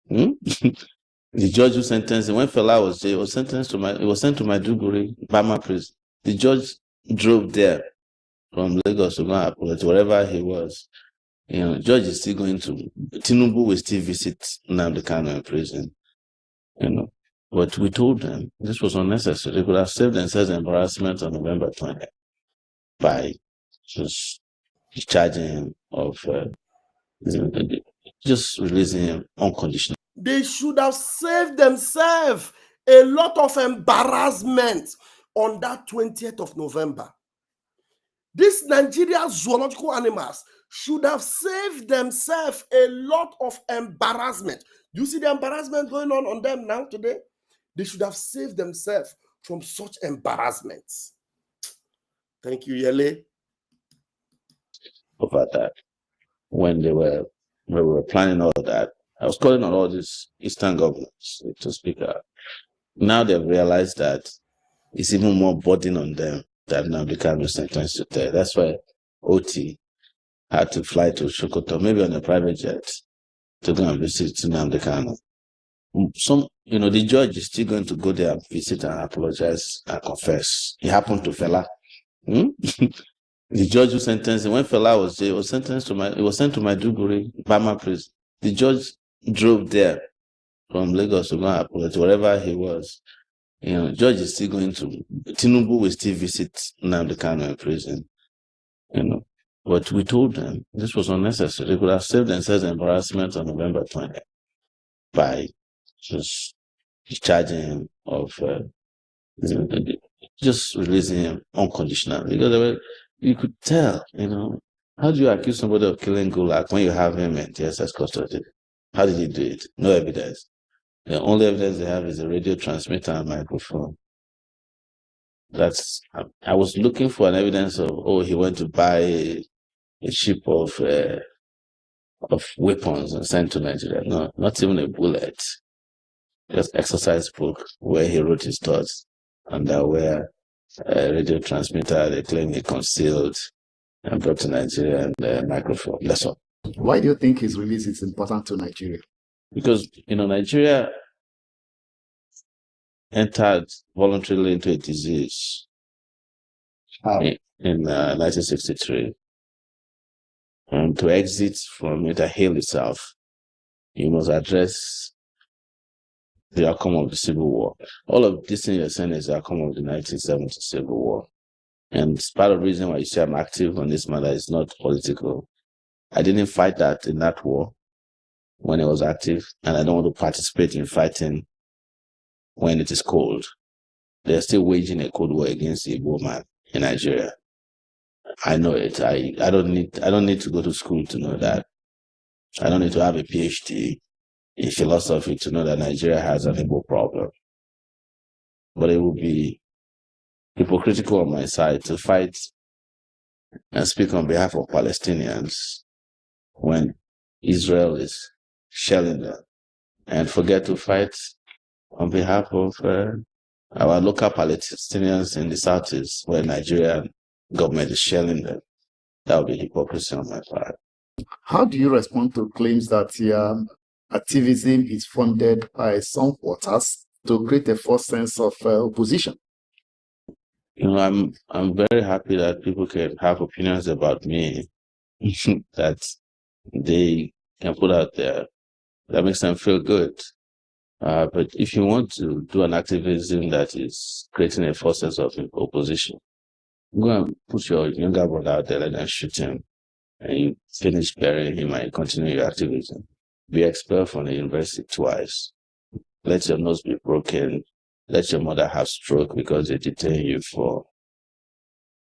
The judge who sentenced him, when Fela was there, he was sent to Maiduguri, Bama prison. The judge drove there from Lagos to go and apologize, wherever he was. Judge is still going to, Tinubu will still visit Nnamdi Kanu in prison. But we told them this was unnecessary. They could have saved themselves embarrassment on November 20th by just discharging him of just releasing him unconditionally. They should have saved themselves a lot of embarrassment on that 20th of November. These Nigerian zoological animals should have saved themselves a lot of embarrassment. Do you see the embarrassment going on them now today? They should have saved themselves from such embarrassments. Thank you, Yele. Over that. When we were planning all that, I was calling on all these Eastern governments to speak out. Now they've realized that it's even more burden on them that Nnamdi Kanu is sentenced to death. That's why OT had to fly to Sokoto, maybe on a private jet, to go and visit Nnamdi Kanu. The judge is still going to go there and visit and apologize and confess. It happened to Fela. The judge who sentenced him, when Fela was there, he was sent to Maiduguri, Bama prison. The judge drove there from Lagos to go and apologize, wherever he was. Judge is still going to, Tinubu will still visit Nnamdi Kanu in prison. But we told them this was unnecessary. They could have saved themselves embarrassment on November 20th by just discharging him of just releasing him unconditionally. Because you could tell, how do you accuse somebody of killing Gulak when you have him in DSS custody? How did he do it? No evidence. The only evidence they have is a radio transmitter and microphone. I was looking for an evidence of, he went to buy a ship of weapons and sent to Nigeria. No, not even a bullet. Just exercise book where he wrote his thoughts, and where a radio transmitter they claim he concealed and brought to Nigeria, and the microphone. That's all. Why do you think his release is important to Nigeria? Because Nigeria entered voluntarily into a disease in 1963. And to exit from it and heal itself, you must address the outcome of the Civil War. All of this thing you're saying is the outcome of the 1970 Civil War. And part of the reason why you say I'm active on this matter is not political. I didn't fight that in that war when I was active, and I don't want to participate in fighting when it is cold. They're still waging a cold war against the Igbo man in Nigeria. I know it. I don't need to go to school to know that. I don't need to have a PhD in philosophy to know that Nigeria has an Igbo problem. But it would be hypocritical on my side to fight and speak on behalf of Palestinians when Israel is shelling them, and forget to fight on behalf of our local Palestinians in the southeast where Nigerian government is shelling them. That would be hypocrisy on my part. How do you respond to claims that activism is funded by some quarters to create a false sense of opposition? I'm very happy that people can have opinions about me, that they can put out there that makes them feel good. But if you want to do an activism that is creating a forces of opposition, go and put your younger brother out there and then shoot him, and you finish burying him and you continue your activism. Be expelled from the university twice. Let your nose be broken. Let your mother have stroke because they detain you for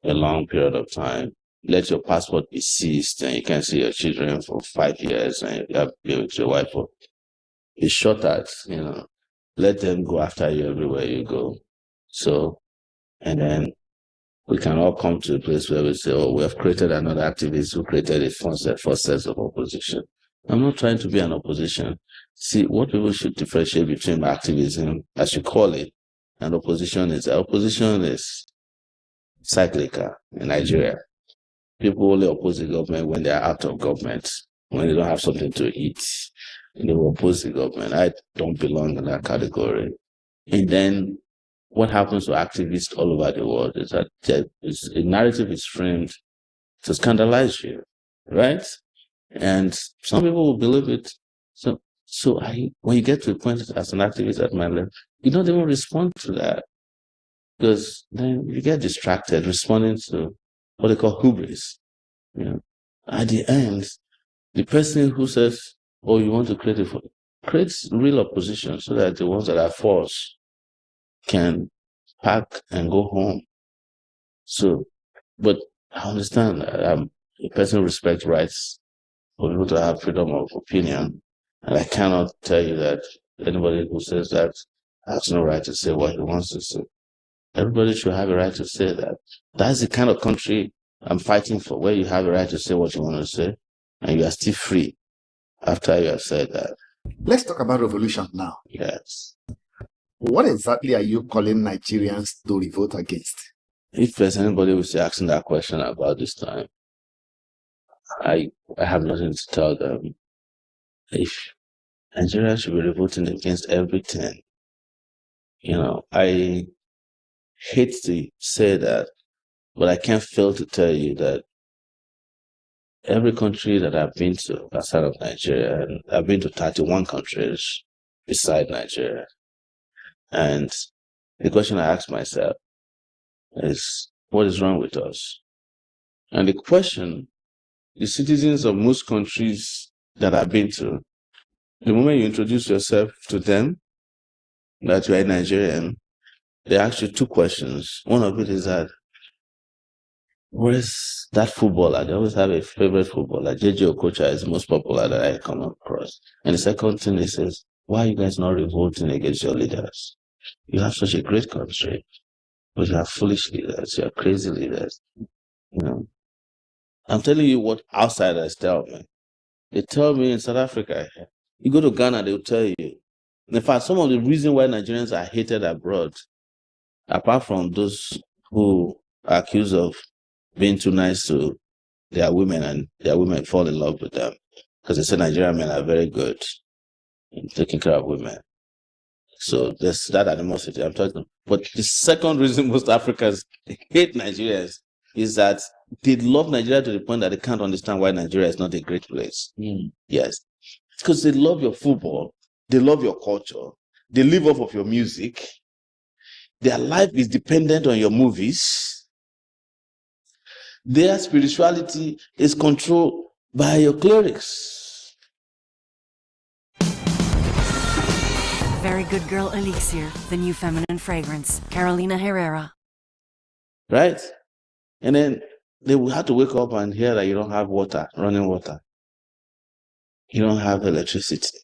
a long period of time. Let your passport be seized and you can't see your children for 5 years and you have to be with your wife for be shot at, let them go after you everywhere you go. So, and then we can all come to a place where we say, oh, we have created another activist who created a forces of opposition. I'm not trying to be an opposition. See, what people should differentiate between activism, as you call it, and opposition is cyclical in Nigeria. People only oppose the government when they're out of government, when they don't have something to eat. They will oppose the government. I don't belong in that category. And then what happens to activists all over the world is that a narrative is framed to scandalize you, right? And some people will believe it. So when you get to a point as an activist at my level, you don't even respond to that because then you get distracted responding to what they call hubris. At the end, the person who says, "Oh, you want to create real opposition so that the ones that are forced can pack and go home." So, but I understand a person respects rights for people to have freedom of opinion, and I cannot tell you that anybody who says that has no right to say what he wants to say. Everybody should have a right to say that. That's the kind of country I'm fighting for, where you have a right to say what you want to say, and you are still free after you have said that. Let's talk about revolution now. Yes. What exactly are you calling Nigerians to revolt against? If there's anybody who's asking that question about this time, I have nothing to tell them. If Nigeria should be revolting against everything, I hate to say that, but I can't fail to tell you that every country that I've been to outside of Nigeria, and I've been to 31 countries beside Nigeria, and the question I ask myself is, what is wrong with us? And the question, the citizens of most countries that I've been to, the moment you introduce yourself to them, that you are a Nigerian, they ask you two questions. One of it is that, where's that footballer? They always have a favorite footballer. JJ Okocha is the most popular that I come across. And the second thing is, why are you guys not revolting against your leaders? You have such a great country, but you have foolish leaders, you have crazy leaders. I'm telling you what outsiders tell me. They tell me in South Africa, you go to Ghana, they'll tell you. In fact, some of the reasons why Nigerians are hated abroad, apart from those who are accused of being too nice to their women and their women fall in love with them, because they say Nigerian men are very good in taking care of women. So there's that animosity I'm talking about. But the second reason most Africans hate Nigerians is that they love Nigeria to the point that they can't understand why Nigeria is not a great place. Yes. Because they love your football, they love your culture, they live off of your music, their life is dependent on your movies, their spirituality is controlled by your clerics. Very Good Girl Elixir, the new feminine fragrance. Carolina Herrera. Right? And then they will have to wake up and hear that you don't have water, running water. You don't have electricity.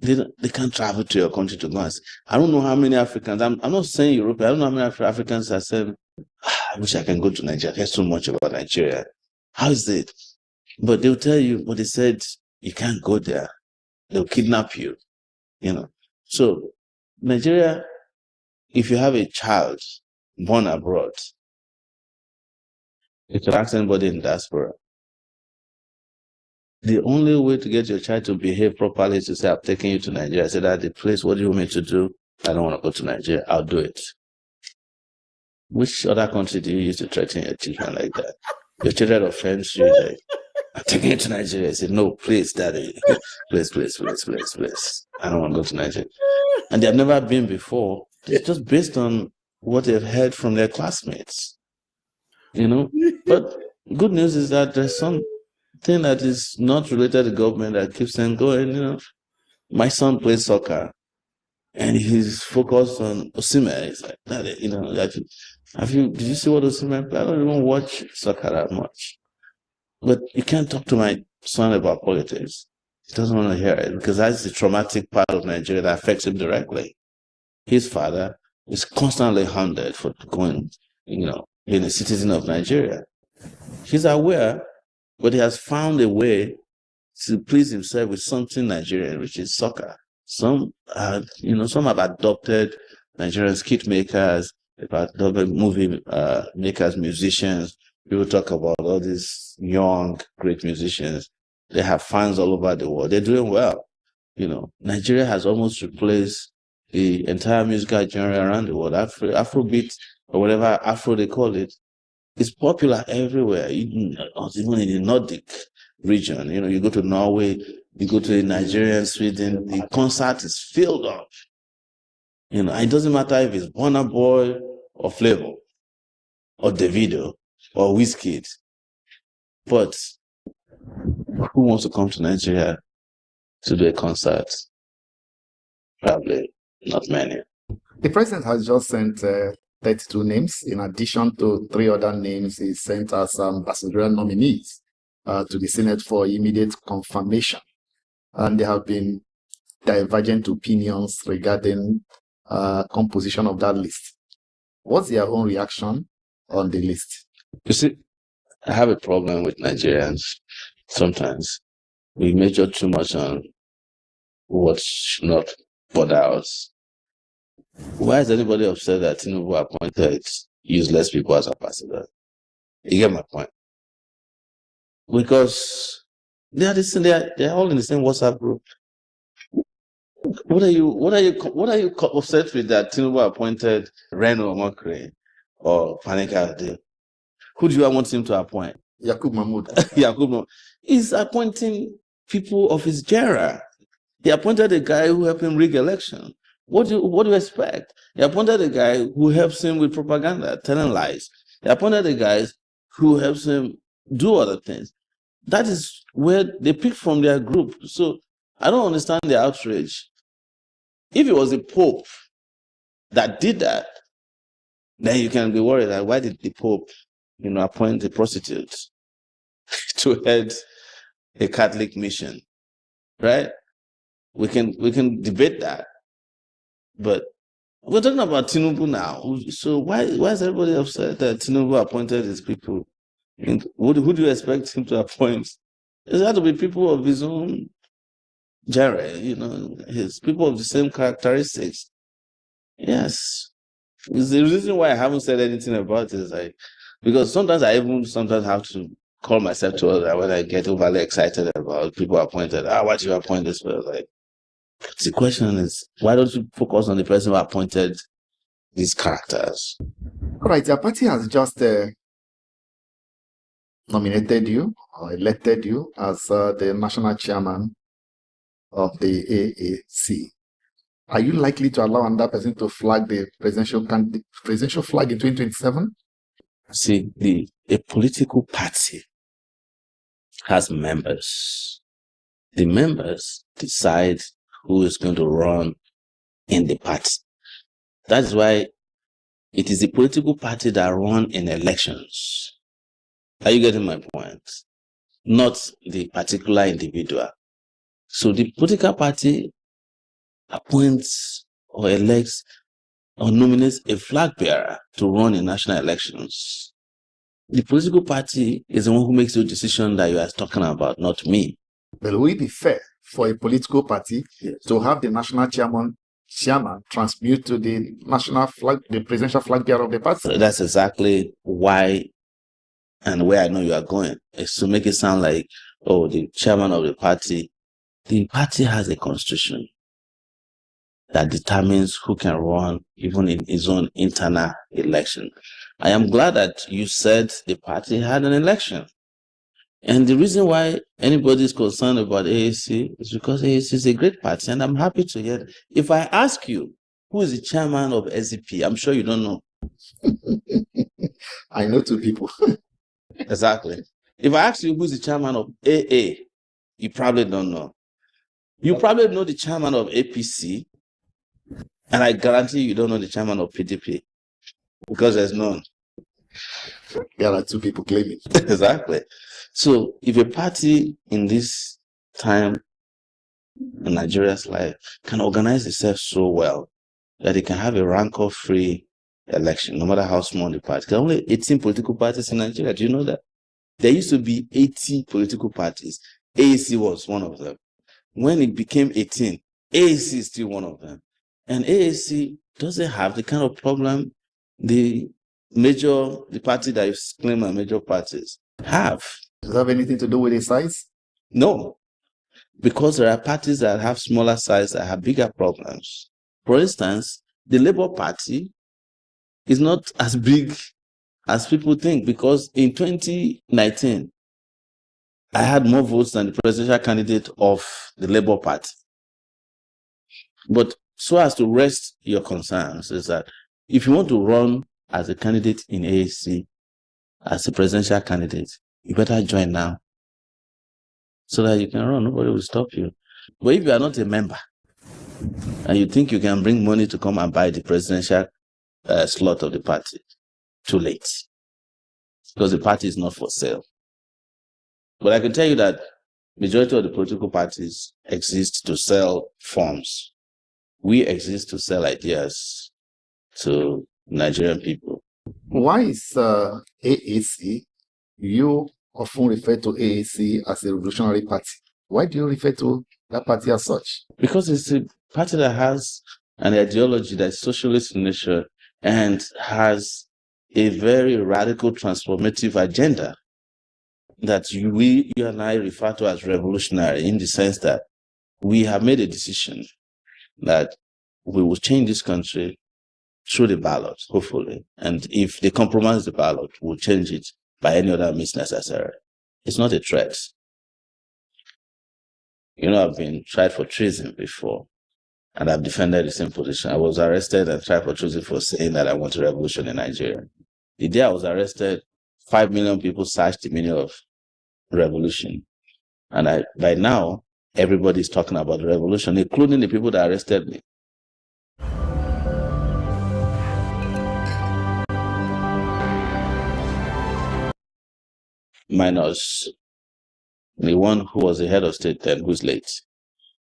They can't travel to your country to go and see. I don't know how many Africans, I'm not saying Europe, I don't know how many Africans are saying, I wish I can go to Nigeria. I hear so much about Nigeria. How is it? But they'll tell you, but they said, you can't go there. They'll kidnap you. So Nigeria, if you have a child born abroad, you can ask anybody in diaspora. The only way to get your child to behave properly is to say, I'm taking you to Nigeria. I said, at the place, what do you want me to do? I don't want to go to Nigeria. I'll do it. Which other country do you use to threaten your children like that? Your children offend you. Like, I'm taking you to Nigeria. I said, no, please, daddy. Please, please, please, please, please. I don't want to go to Nigeria. And they've never been before. It's just based on what they've heard from their classmates. But good news is that there's something that is not related to government that keeps them going. My son plays soccer and he's focused on Osimhen. It's like that, did you see what Osimhen played? I don't even watch soccer that much. But you can't talk to my son about politics. He doesn't want to hear it because that's the traumatic part of Nigeria that affects him directly. His father is constantly hounded for going, being a citizen of Nigeria. He's aware, but he has found a way to please himself with something Nigerian, which is soccer. Some have adopted Nigerian skit makers, they've adopted movie makers, musicians. People talk about all these young, great musicians. They have fans all over the world. They're doing well. Nigeria has almost replaced the entire musical genre around the world. Afrobeat, or whatever Afro they call it, is popular everywhere, even in the Nordic region. You go to Norway, you go to Nigeria, Sweden, the concert is filled up. It doesn't matter if it's Burna Boy or Flavor or Davido or Wizkid. But who wants to come to Nigeria to do a concert? Probably not many. The president has just sent 32 names. In addition to 3 other names, he sent us ambassadorial nominees to the Senate for immediate confirmation. And there have been divergent opinions regarding composition of that list. What's your own reaction on the list? You see, I have a problem with Nigerians. Sometimes we major too much on what should not bother us. Why is anybody upset that Tinubu appointed useless people as ambassadors? You get my point? Because they're all in the same WhatsApp group. What are you upset with that Tinubu appointed Reno Omokri or Panika? Who do you want him to appoint? Yakub Mahmoud. Yakub Mahmoud. He's appointing people of his genre. He appointed a guy who helped him rig election. What do you expect? He appointed a guy who helps him with propaganda, telling lies. He appointed a guy who helps him do other things. That is where they pick from their group. So I don't understand the outrage. If it was the Pope that did that, then you can be worried that why did the Pope, appoint a prostitute to head a Catholic mission, right? We can debate that, but we're talking about Tinubu now. So why is everybody upset that Tinubu appointed his people? Who do you expect him to appoint? It has to be people of his own genre, his people of the same characteristics. Yes. It's the reason why I haven't said anything about it is because sometimes I have to call myself to order when I get overly excited about people appointed. Why do you appoint this person? The question is, why don't you focus on the person who appointed these characters? All right, your party has just nominated you or elected you as the national chairman of the AAC. Are you likely to allow another person to flag the presidential flag in 2027? See, a political party has members. The members decide who is going to run in the party. That is why it is the political party that run in elections. Are you getting my point? Not the particular individual. So the political party appoints or elects or nominates a flag bearer to run in national elections. The political party is the one who makes the decision that you are talking about, not me. But will it be fair for a political party to have the national chairman transmute to the national flag, the presidential flag bearer of the party? So that's exactly why and where I know you are going, is to make it sound like, the chairman of the party has a constitution that determines who can run even in his own internal election. I am glad that you said the party had an election. And the reason why anybody is concerned about AAC is because AAC is a great party, and I'm happy to hear that. If I ask you, who is the chairman of SDP, I'm sure you don't know. I know two people. Exactly. If I ask you who's the chairman of AA, you probably don't know. You probably know the chairman of APC, and I guarantee you don't know the chairman of PDP, because there's none. There are two people claiming. Exactly. So if a party in this time in Nigeria's life can organize itself so well that it can have a rancor-free election, no matter how small the party. There are only 18 political parties in Nigeria. Do you know that? There used to be 80 political parties. AAC was one of them. When it became 18, AAC is still one of them. And AAC doesn't have the kind of problem the party that you claim are major parties have. Does that have anything to do with its size? No, because there are parties that have smaller size that have bigger problems. For instance, the Labour Party is not as big as people think, because in 2019, I had more votes than the presidential candidate of the Labour Party. But so as to rest your concerns is that if you want to run as a candidate in AAC, as a presidential candidate, you better join now so that you can run. Nobody will stop you. But if you are not a member and you think you can bring money to come and buy the presidential slot of the party, too late, because the party is not for sale. But I can tell you that majority of the political parties exist to sell forms. We exist to sell ideas to Nigerian people. Why is AAC, you often refer to AAC as a revolutionary party? Why do you refer to that party as such? Because it's a party that has an ideology that's socialist in nature and has a very radical transformative agenda that you and I refer to as revolutionary, in the sense that we have made a decision that we will change this country through the ballot, hopefully. And if they compromise the ballot, we'll change it by any other means necessary. It's not a threat. You know, I've been tried for treason before, and I've defended the same position. I was arrested and tried for treason for saying that I want a revolution in Nigeria. The day I was arrested, 5 million people searched the meaning of revolution. And by now, everybody's talking about the revolution, including the people that arrested me. Minus the one who was the head of state then, who's late.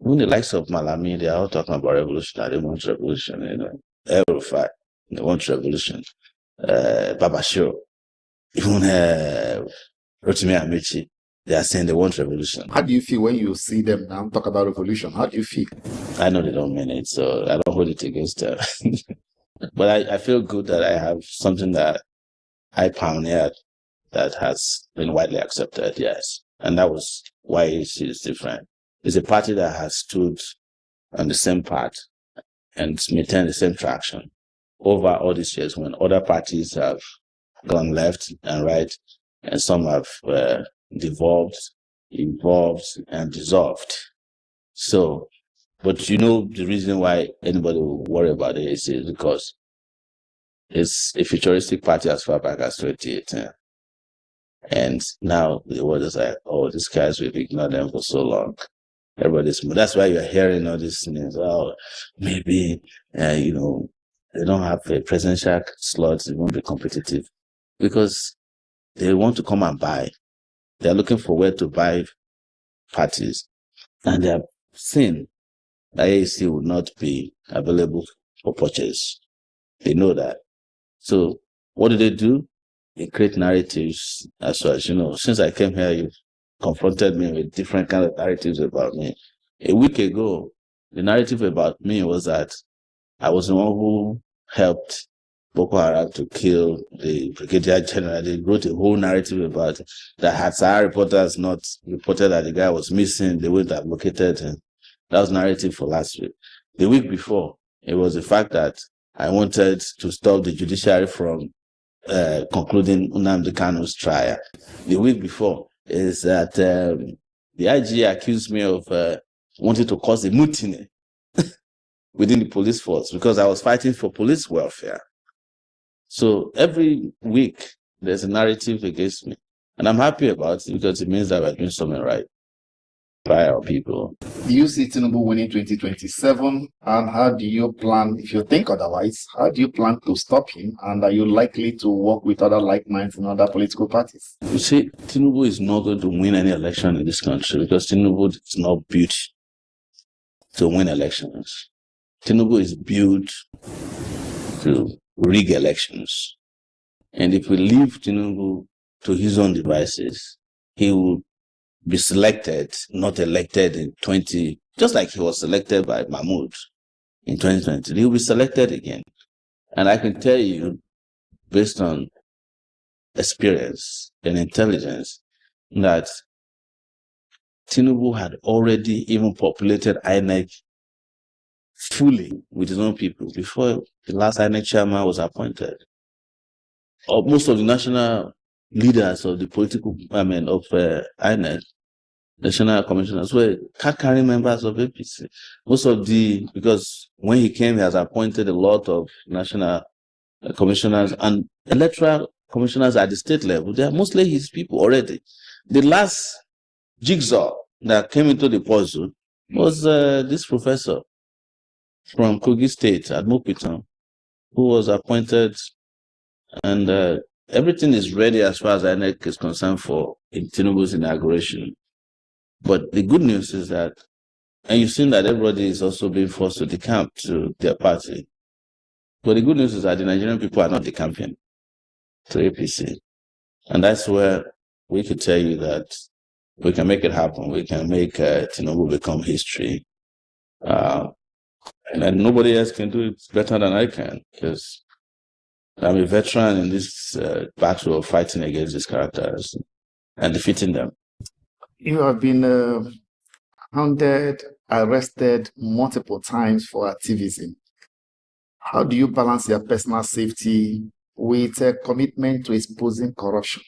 Even the likes of Malami, they are all talking about revolution. They want revolution, you know. El-Rufai, they want revolution. Babashiro, even Rotimi Amici, they are saying they want revolution. How do you feel when you see them now talk about revolution? How do you feel? I know they don't mean it, so I don't hold it against them. But I feel good that I have something that I pioneered that has been widely accepted, yes. And that was why it is different. It's a party that has stood on the same path and maintained the same traction over all these years, when other parties have gone left and right, and some have devolved, evolved, and dissolved. So, but you know, the reason why anybody will worry about it is because it's a futuristic party as far back as 2018. And now the world is like, oh, these guys, we've ignored them for so long. That's why you're hearing all these things. Oh, maybe, you know, they don't have a presidential slot, it won't be competitive. Because they want to come and buy. They're looking for where to buy parties. And they have seen that AAC will not be available for purchase. They know that. So what do? They create narratives as such. You know, since I came here, you've confronted me with different kind of narratives about me. A week ago, the narrative about me was that I was the one who helped Boko Haram to kill the Brigadier General. They wrote a whole narrative about it, that had Sahara reporters not reported that the guy was missing, they would have located him. That was narrative for last week. The week before, it was the fact that I wanted to stop the judiciary from concluding Nnamdi Kanu's trial. The week before is that the IG accused me of wanting to cause a mutiny within the police force because I was fighting for police welfare. So every week there's a narrative against me. And I'm happy about it because it means that we're doing something right by our people. Do you see Tinubu winning 2027? And how do you plan, if you think otherwise, how do you plan to stop him? And are you likely to work with other like minds in other political parties? You see, Tinubu is not going to win any election in this country because Tinubu is not built to win elections. Tinubu is built to rig elections. And if we leave Tinubu to his own devices, he will be selected, not elected in just like he was selected by Mahmoud in 2020. He will be selected again. And I can tell you, based on experience and intelligence, that Tinubu had already even populated INEC fully with his own people before the last INEC chairman was appointed. Most of the national leaders of the political, of INEC, national commissioners, were card-carrying members of APC. Because when he came, he has appointed a lot of national commissioners and electoral commissioners at the state level. They are mostly his people already. The last jigsaw that came into the puzzle was this professor from Kogi State at Mopiton, who was appointed, and everything is ready as far as INEC is concerned for Tinubu's inauguration. But the good news is that, and you've seen that everybody is also being forced to decamp to their party. But the good news is that the Nigerian people are not decamping to APC. And that's where we could tell you that we can make it happen. We can make Tinubu become history. And then nobody else can do it better than I can, because I'm a veteran in this battle of fighting against these characters and defeating them. You have been hounded, arrested multiple times for activism. How do you balance your personal safety with a commitment to exposing corruption?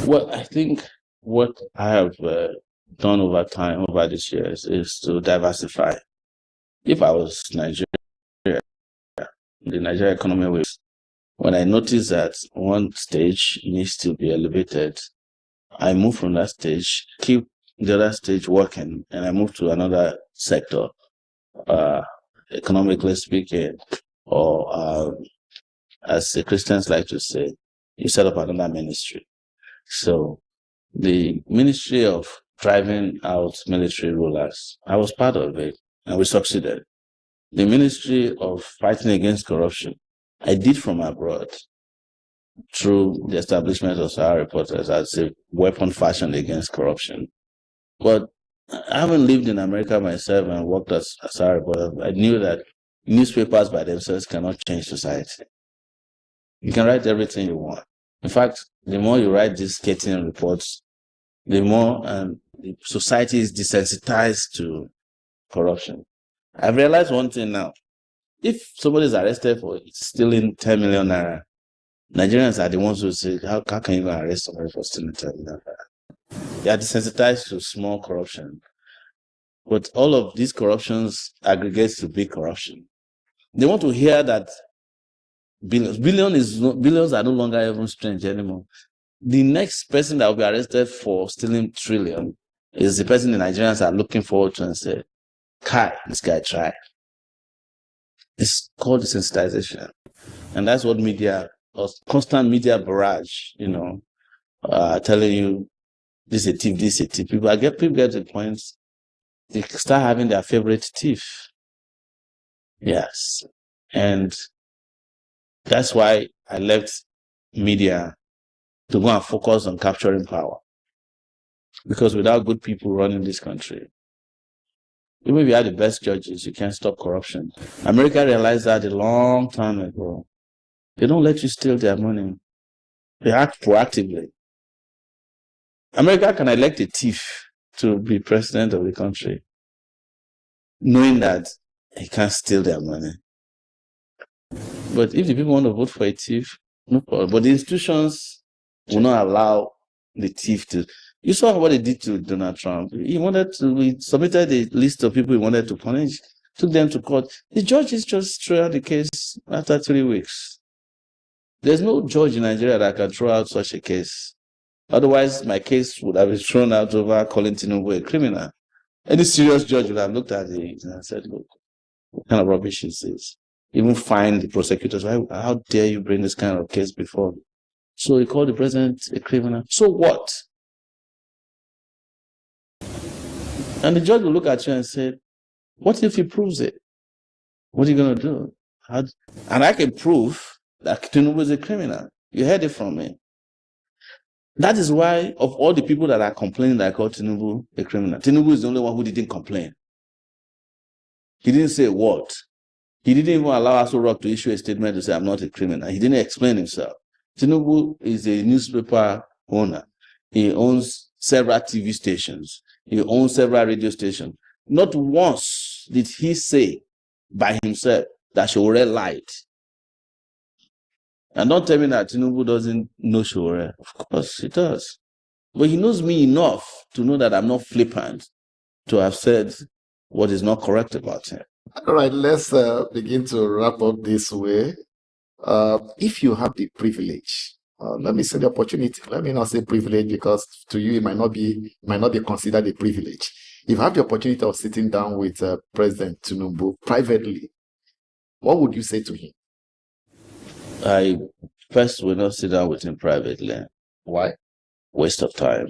Well, I think what I have done over time, over these years, is to diversify. If I was Nigeria, the Nigerian economy was, when I noticed that one stage needs to be elevated, I moved from that stage, keep the other stage working, and I moved to another sector, economically speaking, or as the Christians like to say, you set up another ministry. So the ministry of driving out military rulers, I was part of it, and we succeeded. The ministry of fighting against corruption, I did from abroad, through the establishment of SOWORE Reporters as a weapon fashioned against corruption. But I haven't lived in America myself and worked as a SOWORE reporter. I knew that newspapers by themselves cannot change society. You can write everything you want. In fact, the more you write these scathing reports, the more the society is desensitized to corruption. I've realized one thing now. If somebody is arrested for stealing 10 million naira, Nigerians are the ones who say, how can you arrest somebody for stealing 10 million naira? They are desensitized to small corruption. But all of these corruptions aggregates to big corruption. They want to hear that billions are no longer even strange anymore. The next person that will be arrested for stealing trillion is the person the Nigerians are looking forward to and say, Kai, this guy tried. It's called desensitization. And that's what media, constant media barrage, telling you this is a thief, this is a thief. People get to the point, they start having their favorite thief. Yes. And that's why I left media to go and focus on capturing power. Because without good people running this country, even if you have the best judges, you can't stop corruption. America realized that a long time ago. They don't let you steal their money. They act proactively. America can elect a thief to be president of the country, knowing that he can't steal their money. But if the people want to vote for a thief, No problem. But the institutions will not allow the thief to. You saw what they did to Donald Trump. He submitted a list of people he wanted to punish, took them to court. The judges just threw out the case after 3 weeks. There's no judge in Nigeria that can throw out such a case. Otherwise, my case would have been thrown out over calling Tinubu a criminal. Any serious judge would have looked at it and said, look, what kind of rubbish is this? Even fined the prosecutors. How dare you bring this kind of case before me? So he called the president a criminal. So what? And the judge will look at you and say, what if he proves it? What are you going to do? And I can prove that Tinubu is a criminal. You heard it from me. That is why, of all the people that are complaining that I call Tinubu a criminal, Tinubu is the only one who didn't complain. He didn't say what. He didn't even allow SOWORE to issue a statement to say, I'm not a criminal. He didn't explain himself. Tinubu is a newspaper owner. He owns several TV stations. He owns several radio stations. Not once did he say by himself that SOWORE lied. And don't tell me that Tinubu doesn't know SOWORE. Of course he does. But he knows me enough to know that I'm not flippant to have said what is not correct about him. All right, let's begin to wrap up this way. If you have the privilege, let me say the opportunity. Let me not say privilege because to you it might not be considered a privilege. If you have the opportunity of sitting down with President Tinubu privately, what would you say to him? I first will not sit down with him privately. Why? Waste of time.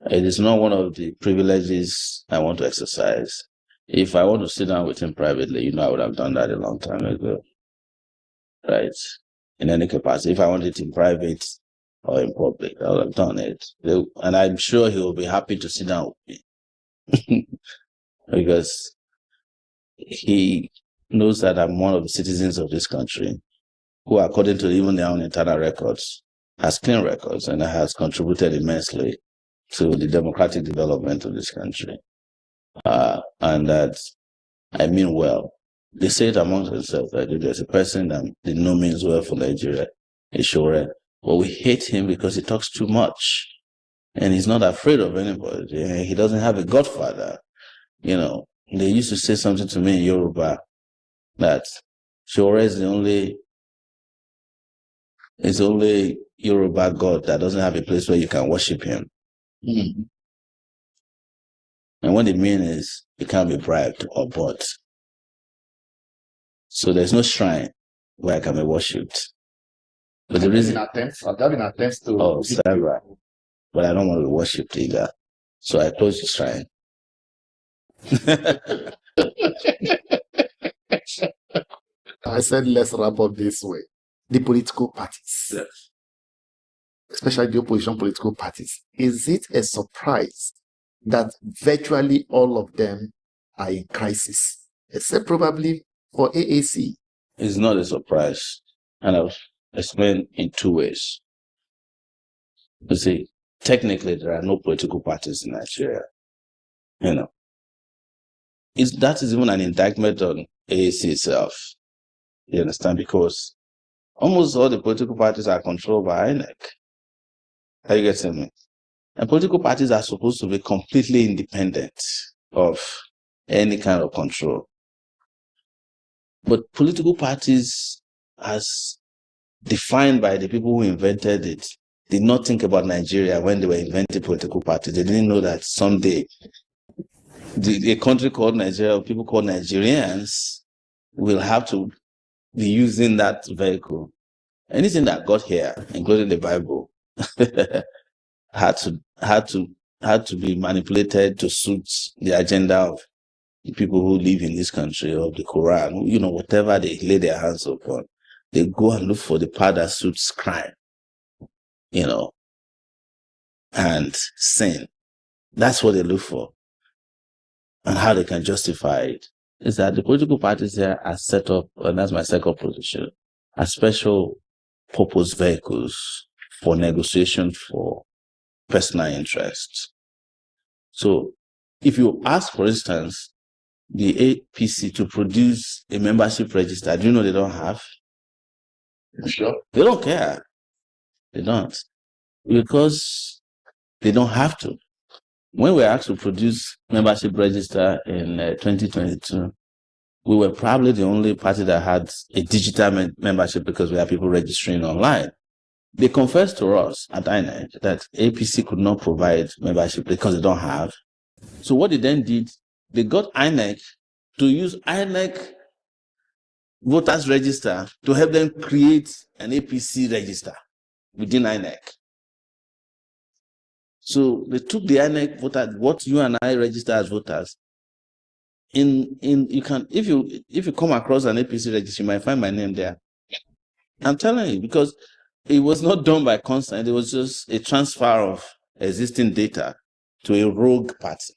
It is not one of the privileges I want to exercise. If I want to sit down with him privately, I would have done that a long time ago. Right? In any capacity. If I wanted it in private or in public, I would have done it. And I'm sure he will be happy to sit down with me. Because he knows that I'm one of the citizens of this country who, according to even their own internal records, has clean records and has contributed immensely to the democratic development of this country. And that I mean well. They say it amongst themselves that if there's a person that they know means well for Nigeria, it's SOWORE. But we hate him because he talks too much. And he's not afraid of anybody. He doesn't have a godfather. They used to say something to me in Yoruba that SOWORE is the only Yoruba God that doesn't have a place where you can worship him. Mm-hmm. And what they mean is you can't be bribed or bought. So there's no shrine where I can be worshipped. But the reason I've been attempts to several, but I don't want to be worshipped either. So I closed the shrine. I said let's wrap up this way. The political parties. Yes. Especially the opposition political parties. Is it a surprise that virtually all of them are in crisis, except probably for AAC? It's not a surprise. And I'll explain in two ways. You see, technically, there are no political parties in Nigeria. That is even an indictment on AAC itself. You understand? Because almost all the political parties are controlled by INEC. Are you getting me? And political parties are supposed to be completely independent of any kind of control. But political parties, as defined by the people who invented it, did not think about Nigeria when they were inventing political parties. They didn't know that someday a country called Nigeria, people called Nigerians, will have to be using that vehicle. Anything that got here, including the Bible, had to be manipulated to suit the agenda of the people who live in this country, of the Quran. Whatever they lay their hands upon, they go and look for the part that suits crime, and sin. That's what they look for. And how they can justify it is that the political parties here are set up, and that's my second position, as special purpose vehicles for negotiation for personal interests. So if you ask, for instance, the APC to produce a membership register, do you know they don't have? Sure. They don't care. They don't. Because they don't have to. When we were asked to produce membership register in 2022, we were probably the only party that had a digital membership because we had people registering online. They confessed to us at INEC that APC could not provide membership because they don't have. So what they then did, they got INEC to use INEC voters register to help them create an APC register within INEC. So they took the INEC voter, what you and I register as voters. You can if you come across an APC register, you might find my name there. I'm telling you, because it was not done by consent, it was just a transfer of existing data to a rogue party.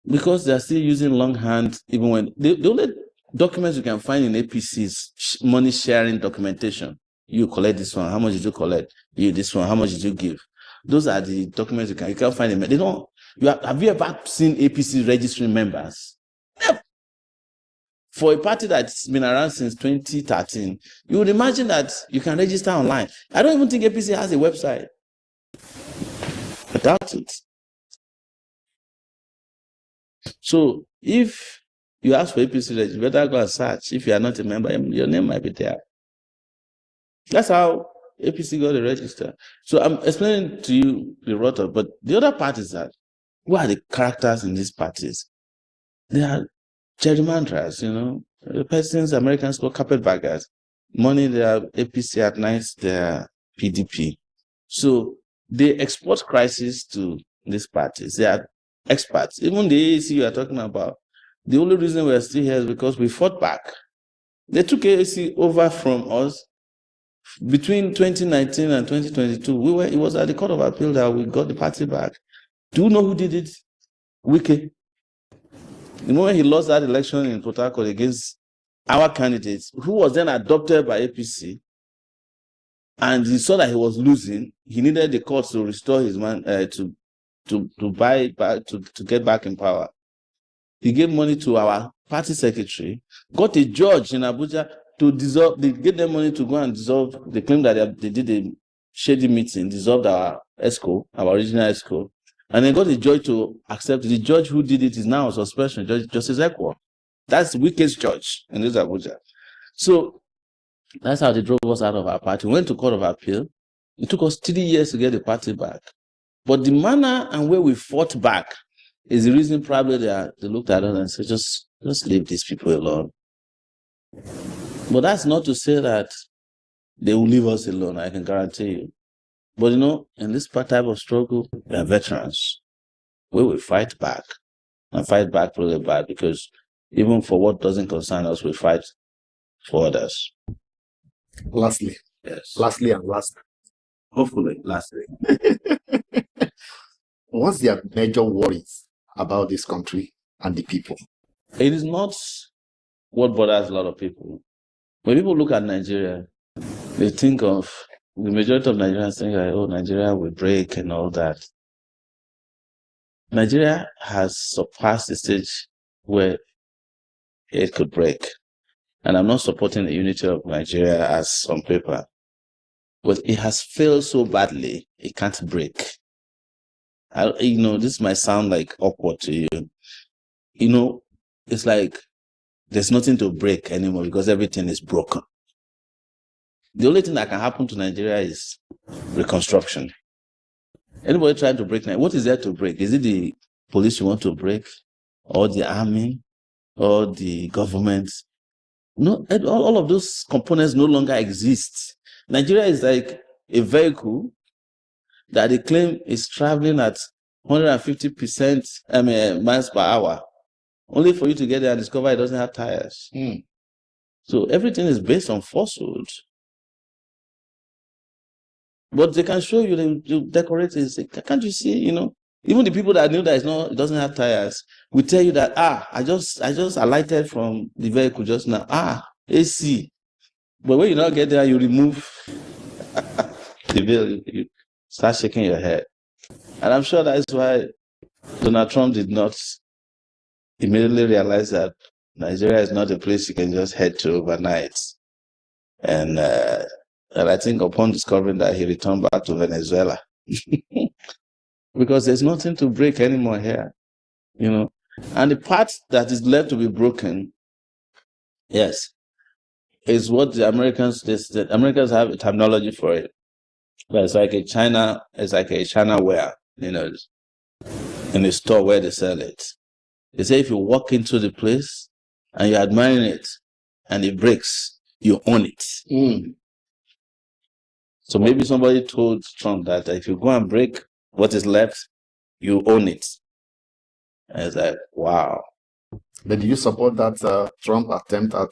Because they're still using longhand, even when the only documents you can find in APC is money sharing documentation. You collect this one, how much did you collect? You this one, how much did you give? Those are the documents you can't find them. They don't. Have you ever seen APC registering members? Never. For a party that's been around since 2013, you would imagine that you can register online. I don't even think APC has a website. I doubt it. So if you ask for APC register, you better go and search. If you are not a member, your name might be there. That's how APC got the register. So I'm explaining to you the rotor, but the other part is that who are the characters in these parties? They are gerrymanderers, The presidents, Americans call carpetbaggers. Money, they are APC, at night, they are PDP. So they export crisis to these parties. They are experts. Even the AAC you are talking about, the only reason we are still here is because we fought back. They took AAC over from us. Between 2019 and 2022, it was at the Court of Appeal that we got the party back. Do you know who did it? Wike. The moment he lost that election in Port Harcourt against our candidates, who was then adopted by APC, and he saw that he was losing, he needed the courts to restore his man to buy back to get back in power. He gave money to our party secretary, got a judge in Abuja to dissolve. They gave them money to go and dissolve. They claimed that they did a shady meeting, dissolved our ESCO, our original ESCO, and then got a judge to accept. The judge who did it is now on suspension, Justice Ekwo. That's the weakest judge in this Abuja. So that's how they drove us out of our party. We went to Court of Appeal. It took us 3 years to get the party back. But the manner and way we fought back is the reason probably they looked at us and said, just leave these people alone. But that's not to say that they will leave us alone, I can guarantee you. But in this type of struggle, we are veterans. We will fight back, and fight back really bad, because even for what doesn't concern us, we fight for others. Lastly. Yes. Lastly and last. Hopefully, lastly. What's their major worries about this country and the people? It is not what bothers a lot of people. When people look at Nigeria, they think of, the majority of Nigerians think like, oh, Nigeria will break and all that. Nigeria has surpassed the stage where it could break. And I'm not supporting the unity of Nigeria as on paper. But it has failed so badly, it can't break. This might sound like awkward to you. It's like there's nothing to break anymore because everything is broken. The only thing that can happen to Nigeria is reconstruction. Anybody trying to break Nigeria, what is there to break? Is it the police you want to break? Or the army? Or the government? No, all of those components no longer exist. Nigeria is like a vehicle that they claim is traveling at 150% miles per hour, only for you to get there and discover it doesn't have tires. So everything is based on falsehood. But they can show you, they decorate it. Say, can't you see, even the people that knew that it doesn't have tires will tell you that, I just alighted from the vehicle just now. AC. But when you not get there, you remove the bill, you start shaking your head. And I'm sure that's why Donald Trump did not immediately realize that Nigeria is not a place you can just head to overnight. And I think upon discovering that, he returned back to Venezuela. Because there's nothing to break anymore here, And the part that is left to be broken, yes, is what the Americans have a terminology for it. But it's like a Chinaware, in a store where they sell it. They say if you walk into the place and you're admiring it and it breaks, you own it. So maybe somebody told Trump that if you go and break what is left, you own it. And it's like, wow. But do you support that Trump attempt at...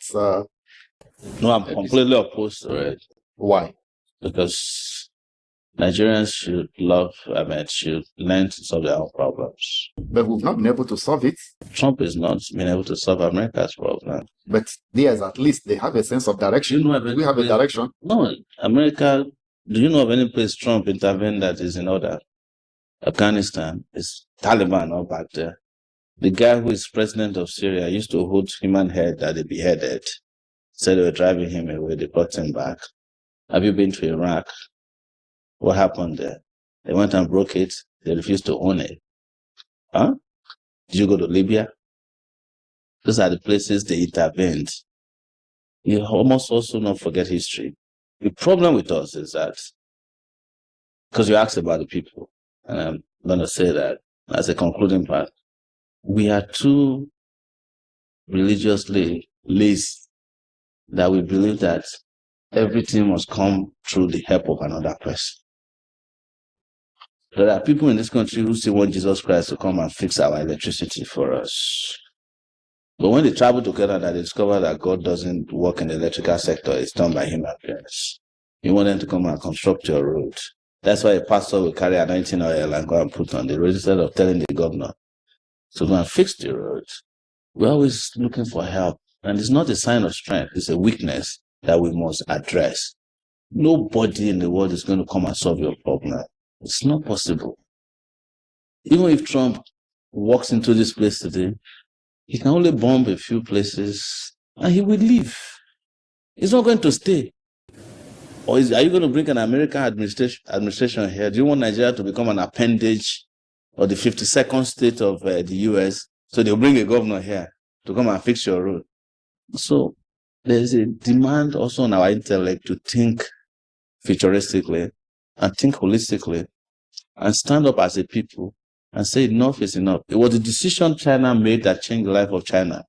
No, I'm completely opposed to it. Why? Because Nigerians should learn to solve their own problems. But we've not been able to solve it. Trump is not been able to solve America's problem. But there's at least they have a sense of direction. We have a direction. No, America, do you know of any place Trump intervened that is in order? Afghanistan is Taliban all back there. The guy who is president of Syria used to hold human head that they beheaded. Said they were driving him away, they brought him back. Have you been to Iraq? What happened there? They went and broke it. They refused to own it. Huh? Did you go to Libya? Those are the places they intervened. You almost also not forget history. The problem with us is that, because you asked about the people, and I'm going to say that as a concluding part, we are too religiously lazy that we believe that everything must come through the help of another person. There are people in this country who still want Jesus Christ to come and fix our electricity for us. But when they travel to Canada, they discover that God doesn't work in the electrical sector. It's done by human beings. You want them to come and construct your road. That's why a pastor will carry anointing oil and go and put on the road instead of telling the governor to go and fix the road. We're always looking for help. And it's not a sign of strength. It's a weakness that we must address. Nobody in the world is going to come and solve your problem. It's not possible. Even if Trump walks into this place today, he can only bomb a few places and he will leave. He's not going to stay. Or are you going to bring an American administration here? Do you want Nigeria to become an appendage of the 52nd state of the US? So they'll bring a governor here to come and fix your road. So there's a demand also on our intellect to think futuristically and think holistically and stand up as a people and say enough is enough. It was the decision China made that changed the life of China.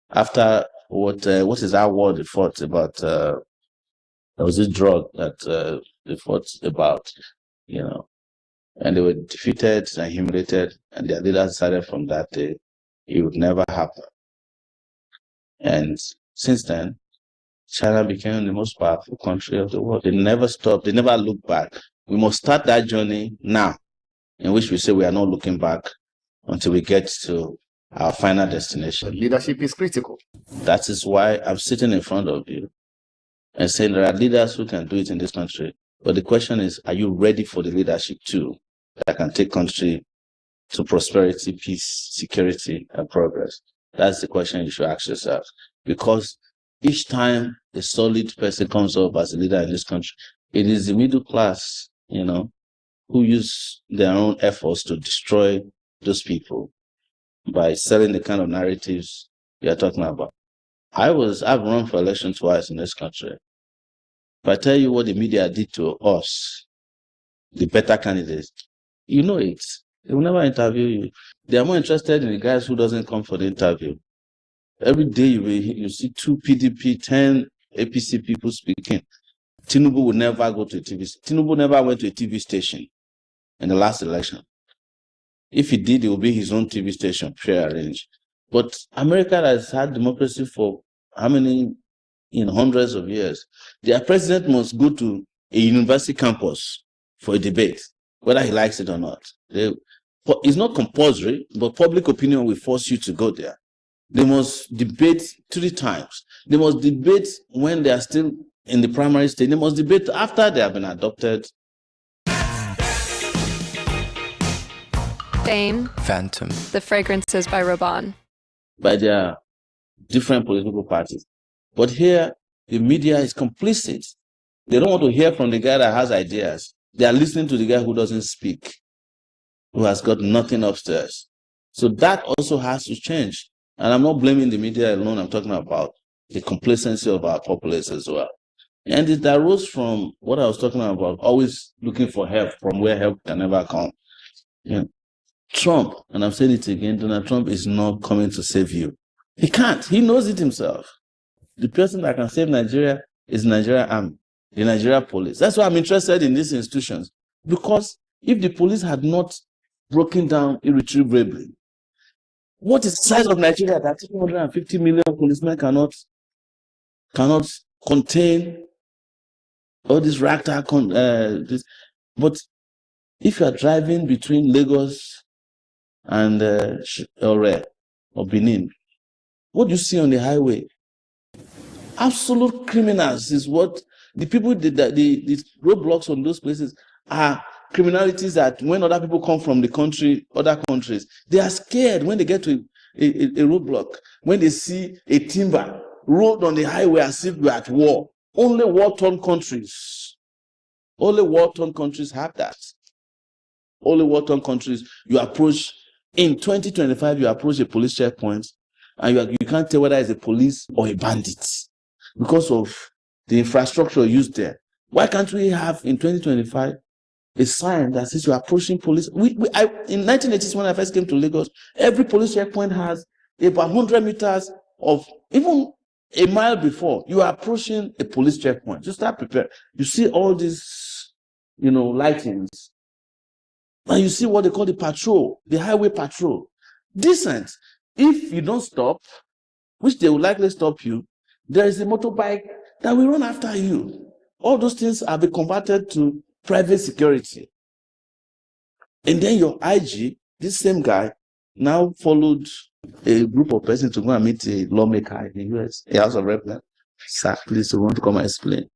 After what is that word they fought about? There was this drug that they fought about, and they were defeated and humiliated, and their leaders decided from that day it would never happen. And since then, China became the most powerful country of the world. They never stopped. They never looked back. We must start that journey now, in which we say we are not looking back until we get to our final destination. Leadership is critical. That is why I'm sitting in front of you and saying there are leaders who can do it in this country. But the question is, are you ready for the leadership too that can take country to prosperity, peace, security, and progress? That's the question you should ask yourself. Because each time a solid person comes up as a leader in this country, it is the middle class, who use their own efforts to destroy those people by selling the kind of narratives you are talking about. I've run for election twice in this country. If I tell you what the media did to us, the better candidates, you know it. They will never interview you. They are more interested in the guys who doesn't come for the interview. Every day you see 2 PDP, 10 APC people speaking. Tinubu would never go to a TV station. Tinubu never went to a TV station in the last election. If he did, it would be his own TV station, prearranged. But America has had democracy for how many, hundreds of years. Their president must go to a university campus for a debate, whether he likes it or not. It's not compulsory, but public opinion will force you to go there. They must debate 3 times. They must debate when they are still in the primary stage. They must debate after they have been adopted. Fame. Phantom. The Fragrances by Raban. By their different political parties. But here, The media is complicit. They don't want to hear from the guy that has ideas. They are listening to the guy who doesn't speak, who has got nothing upstairs. So that also has to change. And I'm not blaming the media alone. I'm talking about the complacency of our populace as well. And it arose from what I was talking about, always looking for help from where help can never come. Yeah. Trump, and I've said it again, Donald Trump is not coming to save you. He can't. He knows it himself. The person that can save Nigeria is Nigeria Army, the Nigeria police. That's why I'm interested in these institutions. Because if the police had not broken down irretrievably, what is the size of Nigeria that 250 million policemen cannot contain all this ragtag? But if you are driving between Lagos and or Benin, what do you see on the highway? Absolute criminals is what the people did. The roadblocks on those places are criminalities that when other people come from the country, other countries, they are scared when they get to a roadblock, when they see a timber road on the highway as if we're at war. Only war-torn countries have that. Only war-torn countries. You approach, in 2025, you approach a police checkpoint and you can't tell whether it's a police or a bandit because of the infrastructure used there. Why can't we have in 2025 a sign that says you're approaching police? In 1980s, when I first came to Lagos, every police checkpoint has about 100 meters of, even a mile before, you are approaching a police checkpoint. Just start prepared. You see all these, lightings. And you see what they call the patrol, the highway patrol. Decent. If you don't stop, which they will likely stop you, there is a motorbike that will run after you. All those things have been converted to private security. And then your IG, this same guy, now followed a group of persons to go and meet a lawmaker in the US, a House of Representatives. Sir, please, we want to come and explain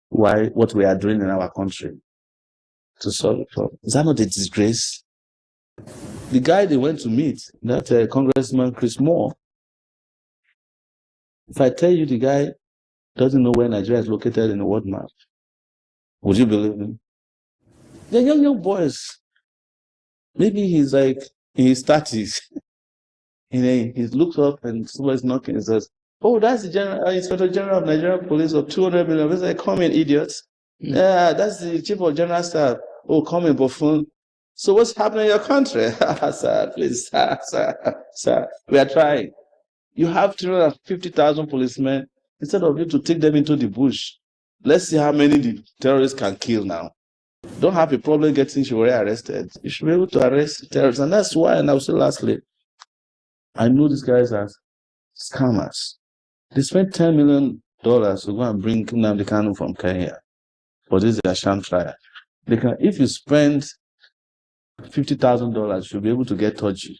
what we are doing in our country to solve the problem. Is that not a disgrace? The guy they went to meet, that Congressman Chris Moore, if I tell you the guy doesn't know where Nigeria is located in the world map, would you believe him? They're young boys. Maybe he's like in his 30s. And he looks up and somebody's knocking and says, "Oh, that's the Inspector General of Nigerian Police of 200 million. He's like, "Come in, idiots." Yeah, that's the Chief of General Staff. "Oh, come in, buffoon." So what's happening in your country? Sir, please, sir, we are trying. You have 350,000 policemen. Instead of you to take them into the bush, let's see how many the terrorists can kill now. Don't have a problem getting SOWORE arrested. You should be able to arrest terrorists. And that's why, and I'll say lastly, I know these guys are scammers. They spent $10 million to go and bring Nnamdi Kanu from Kenya. For this is a sham trial. If you spend $50,000, you'll be able to get Toji.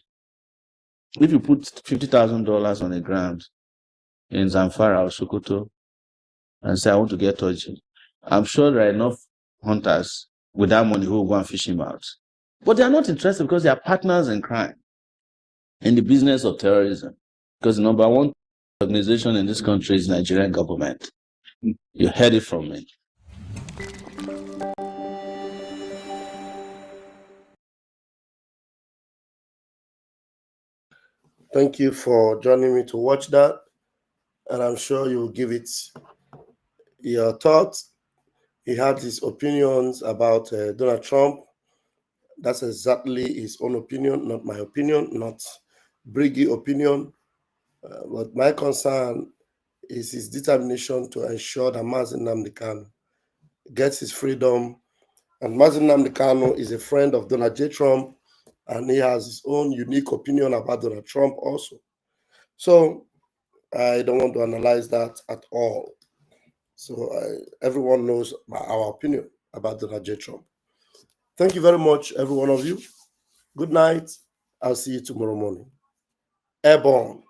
If you put $50,000 on the ground in Zamfara or Sokoto and say, "I want to get Toji," I'm sure there are enough hunters with that money who will go and fish him out. But they are not interested because they are partners in crime, in the business of terrorism. Because the number one organization in this country is Nigerian government. You heard it from me. Thank you for joining me to watch that. And I'm sure you'll give it your thoughts. He had his opinions about Donald Trump. That's exactly his own opinion, not my opinion, not Briggy opinion. But my concern is his determination to ensure that Nnamdi Kanu gets his freedom. And Nnamdi Kanu is a friend of Donald J. Trump, and he has his own unique opinion about Donald Trump also. So I don't want to analyze that at all. So everyone knows our opinion about Donald J. Trump. Thank you very much, every one of you. Good night. I'll see you tomorrow morning. Airborne.